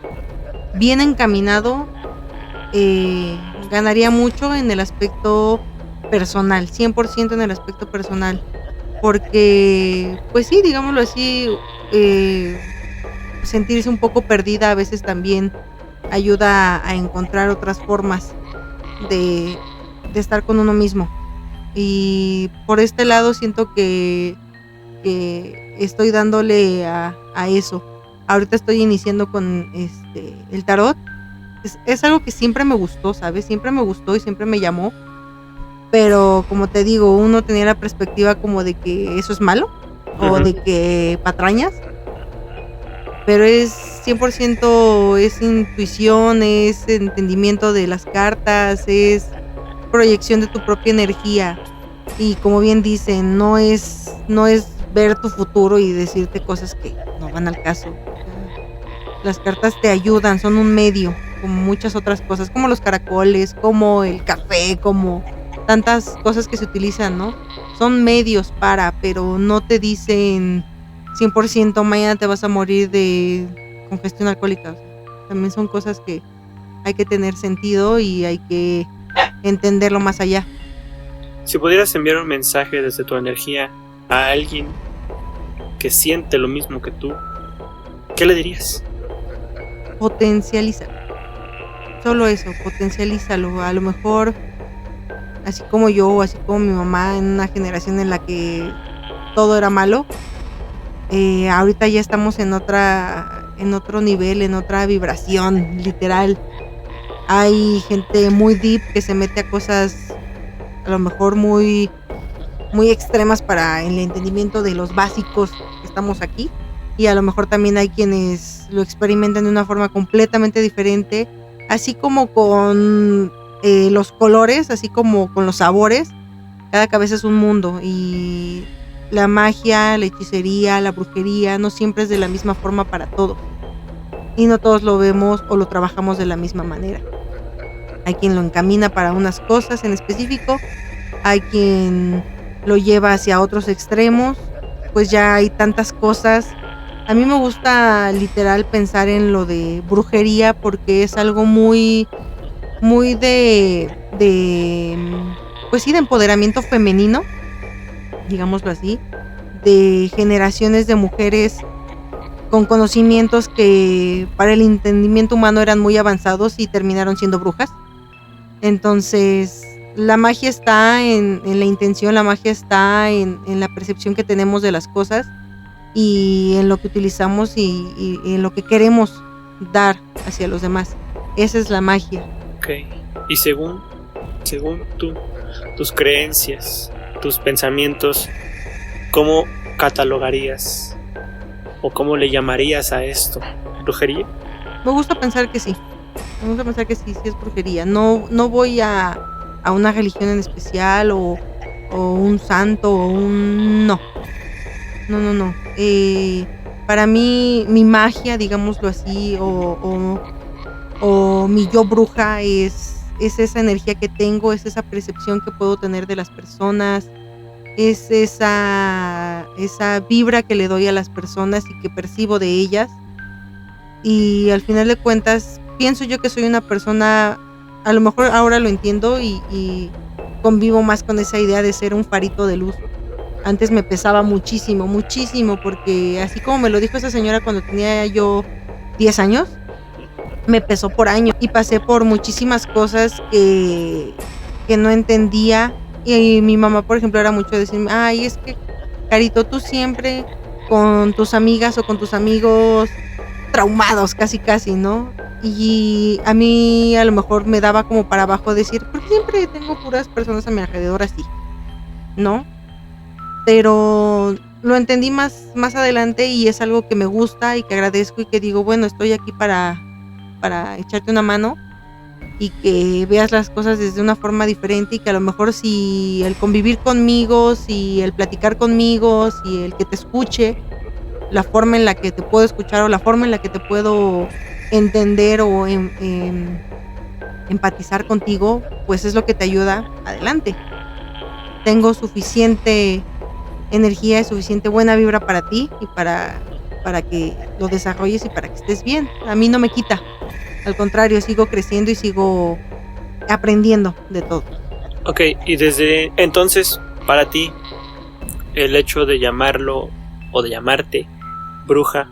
Speaker 3: bien encaminado, ganaría mucho en el aspecto personal, 100% en el aspecto personal, porque pues sí, digámoslo así, sentirse un poco perdida a veces también ayuda a encontrar otras formas de estar con uno mismo, y por este lado siento que estoy dándole a eso. Ahorita estoy iniciando con el tarot. Es algo que siempre me gustó, ¿sabes? Siempre me gustó y siempre me llamó. Pero como te digo, uno tenía la perspectiva como de que eso es malo, o de que patrañas. Pero es 100%, es intuición, es entendimiento de las cartas, es proyección de tu propia energía. Y como bien dicen, no es ver tu futuro y decirte cosas que no van al caso. Las cartas te ayudan, son un medio, como muchas otras cosas, como los caracoles, como el café, como tantas cosas que se utilizan, ¿no? Son medios pero no te dicen 100% mañana te vas a morir de congestión alcohólica. O sea, también son cosas que hay que tener sentido y hay que entenderlo más allá.
Speaker 1: Si pudieras enviar un mensaje desde tu energía a alguien que siente lo mismo que tú, ¿qué le dirías?
Speaker 3: Potencialízalo. Solo eso, potencialízalo. A lo mejor, así como yo, así como mi mamá, en una generación en la que todo era malo, ahorita ya estamos en otro nivel, en otra vibración, literal. Hay gente muy deep que se mete a cosas a lo mejor muy extremas para el entendimiento de los básicos que estamos aquí, y a lo mejor también hay quienes lo experimentan de una forma completamente diferente, así como con los colores, así como con los sabores. Cada cabeza es un mundo, y la magia, la hechicería, la brujería no siempre es de la misma forma para todos, y no todos lo vemos o lo trabajamos de la misma manera. Hay quien lo encamina para unas cosas en específico, hay quien lo lleva hacia otros extremos, pues ya hay tantas cosas. A mí me gusta literal pensar en lo de brujería porque es algo muy de pues sí, de empoderamiento femenino, digámoslo así, de generaciones de mujeres con conocimientos que para el entendimiento humano eran muy avanzados y terminaron siendo brujas. Entonces la magia está en la intención, la magia está en la percepción que tenemos de las cosas y en lo que utilizamos y en lo que queremos dar hacia los demás. Esa es la magia.
Speaker 1: Ok, y según tú, tus creencias, tus pensamientos, ¿cómo catalogarías o cómo le llamarías a esto? ¿Brujería?
Speaker 3: Me gusta pensar que sí. Sí es brujería. No voy a una religión en especial o un santo o un... No. Para mí, mi magia, digámoslo así, o mi yo bruja es esa energía que tengo, es esa percepción que puedo tener de las personas, es esa vibra que le doy a las personas y que percibo de ellas. Y al final de cuentas, pienso yo que soy una persona, a lo mejor ahora lo entiendo y convivo más con esa idea de ser un farito de luz. Antes me pesaba muchísimo, porque así como me lo dijo esa señora cuando tenía yo 10 años, me pesó por años y pasé por muchísimas cosas que no entendía. Y mi mamá, por ejemplo, era mucho de decirme, ay, es que Carito, tú siempre con tus amigas o con tus amigos traumados, casi, ¿no? Y a mí a lo mejor me daba como para abajo decir, porque siempre tengo puras personas a mi alrededor así, ¿no? Pero lo entendí más adelante y es algo que me gusta y que agradezco y que digo, bueno, estoy aquí para echarte una mano y que veas las cosas desde una forma diferente y que a lo mejor si el convivir conmigo, si el platicar conmigo, si el que te escuche, la forma en la que te puedo escuchar o la forma en la que te puedo entender o empatizar contigo, pues es lo que te ayuda adelante. Tengo suficiente energía y suficiente buena vibra para ti y para que lo desarrolles y para que estés bien. A mí no me quita, al contrario, sigo creciendo y sigo aprendiendo de todo.
Speaker 1: Ok, y desde entonces, para ti, el hecho de llamarlo o de llamarte bruja,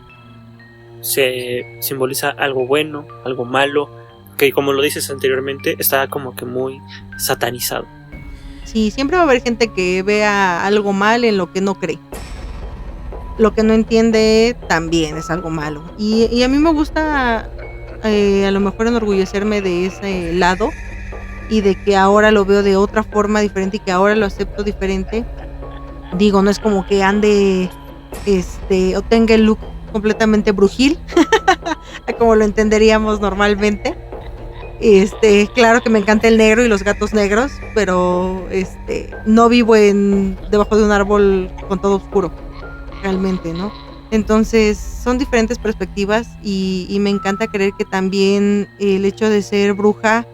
Speaker 1: ¿se simboliza algo bueno, algo malo? Que como lo dices anteriormente, está como que muy satanizado.
Speaker 3: Sí, siempre va a haber gente que vea algo mal en lo que no cree. Lo que no entiende también es algo malo. Y a mí me gusta a lo mejor enorgullecerme de ese lado y de que ahora lo veo de otra forma diferente y que ahora lo acepto diferente. Digo, no es como que ande o tenga el look completamente brujil como lo entenderíamos normalmente. Claro que me encanta el negro y los gatos negros, pero no vivo debajo de un árbol con todo oscuro, realmente, ¿no? Entonces son diferentes perspectivas y me encanta creer que también el hecho de ser bruja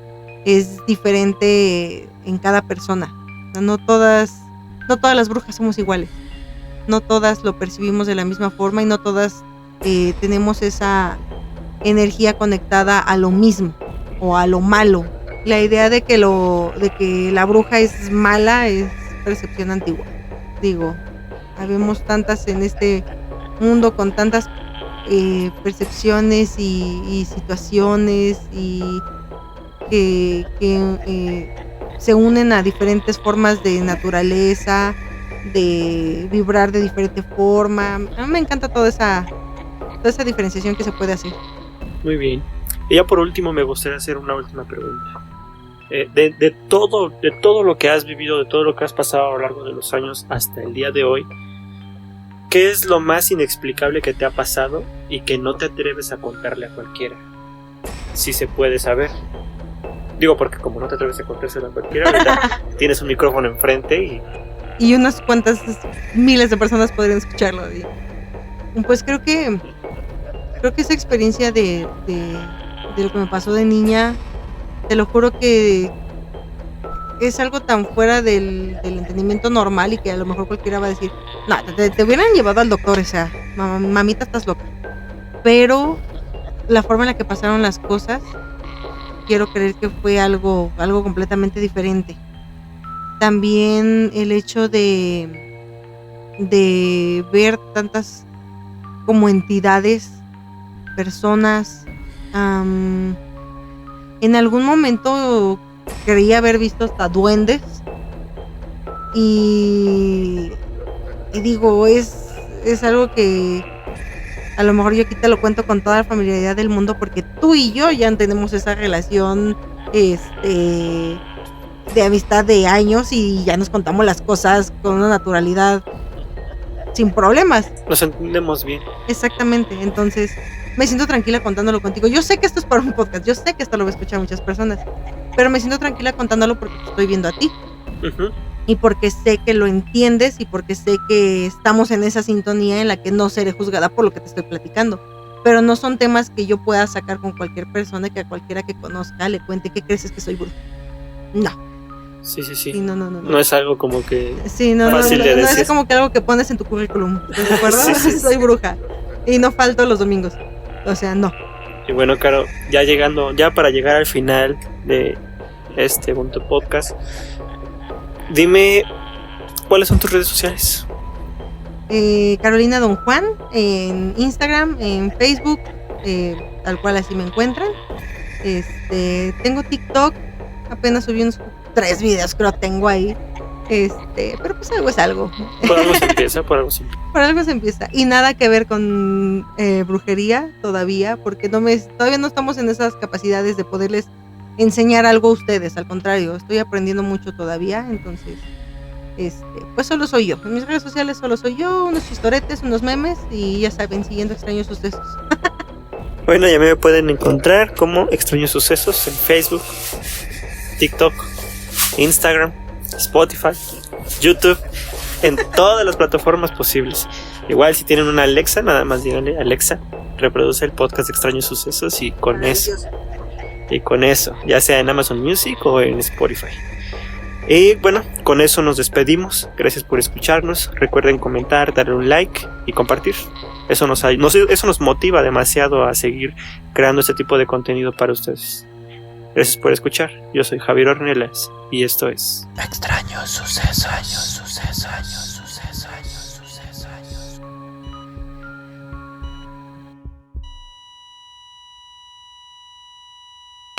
Speaker 3: es diferente en cada persona. O sea, no todas las brujas somos iguales, no todas lo percibimos de la misma forma y no todas tenemos esa energía conectada a lo mismo o a lo malo. La idea de que la bruja es mala es percepción antigua. Digo, habemos tantas en este mundo con tantas percepciones y situaciones y que se unen a diferentes formas de naturaleza, de vibrar de diferente forma. A mí me encanta toda esa diferenciación que se puede hacer.
Speaker 1: Muy bien. Y ya por último me gustaría hacer una última pregunta. De todo lo que has vivido, de todo lo que has pasado a lo largo de los años hasta el día de hoy, ¿qué es lo más inexplicable que te ha pasado y que no te atreves a contarle a cualquiera? Si se puede saber. Digo, porque como no te atreves a contárselo a cualquiera, ahorita tienes un micrófono enfrente
Speaker 3: y unas cuantas miles de personas podrían escucharlo. Pues creo que esa experiencia de lo que me pasó de niña, te lo juro que es algo tan fuera del entendimiento normal y que a lo mejor cualquiera va a decir, no, te hubieran llevado al doctor, o sea, mamita, estás loca. Pero la forma en la que pasaron las cosas, quiero creer que fue algo completamente diferente. También el hecho de ver tantas como entidades, personas. En algún momento creía haber visto hasta duendes y digo, es algo que a lo mejor yo aquí te lo cuento con toda la familiaridad del mundo porque tú y yo ya tenemos esa relación de amistad de años y ya nos contamos las cosas con una naturalidad sin problemas.
Speaker 1: Nos entendemos bien.
Speaker 3: Exactamente, entonces me siento tranquila contándolo contigo. Yo sé que esto es para un podcast, yo sé que esto lo va a escuchar muchas personas, pero me siento tranquila contándolo porque te estoy viendo a ti. Uh-huh. Y porque sé que lo entiendes y porque sé que estamos en esa sintonía en la que no seré juzgada por lo que te estoy platicando. Pero no son temas que yo pueda sacar con cualquier persona, que a cualquiera que conozca le cuente ¿qué crees que soy bruja? No.
Speaker 1: Sí.
Speaker 3: No.
Speaker 1: No es algo como que
Speaker 3: fácil de decir. No es como que algo que pones en tu currículum. ¿De acuerdo? Sí. Soy bruja. Y no falto los domingos. O sea, no.
Speaker 1: Y bueno, Caro, ya para llegar al final de este bonito podcast, dime, ¿cuáles son tus redes sociales?
Speaker 3: Carolina Don Juan, en Instagram, en Facebook, tal cual así me encuentran. Tengo TikTok, apenas subí unos 3 videos, creo tengo ahí. Pero pues algo es algo.
Speaker 1: Por algo se empieza, por algo se empieza.
Speaker 3: Por algo se empieza. Y nada que ver con brujería todavía, porque todavía no estamos en esas capacidades de poderles enseñar algo a ustedes. Al contrario, estoy aprendiendo mucho todavía. Entonces, pues solo soy yo. En mis redes sociales solo soy yo, unos chistoretes, unos memes y ya saben, siguiendo extraños sucesos.
Speaker 1: Bueno, ya me pueden encontrar como Extraños Sucesos en Facebook, TikTok, Instagram, Spotify, YouTube, en todas las plataformas posibles. Igual si tienen una Alexa, nada más díganle: Alexa, reproduce el podcast de Extraños Sucesos, y con eso, ya sea en Amazon Music o en Spotify. Y bueno, con eso nos despedimos. Gracias por escucharnos. Recuerden comentar, darle un like y compartir. Eso nos motiva demasiado a seguir creando este tipo de contenido para ustedes. Gracias por escuchar. Yo soy Javier Ornelas y esto es
Speaker 2: Extraños Sucesos.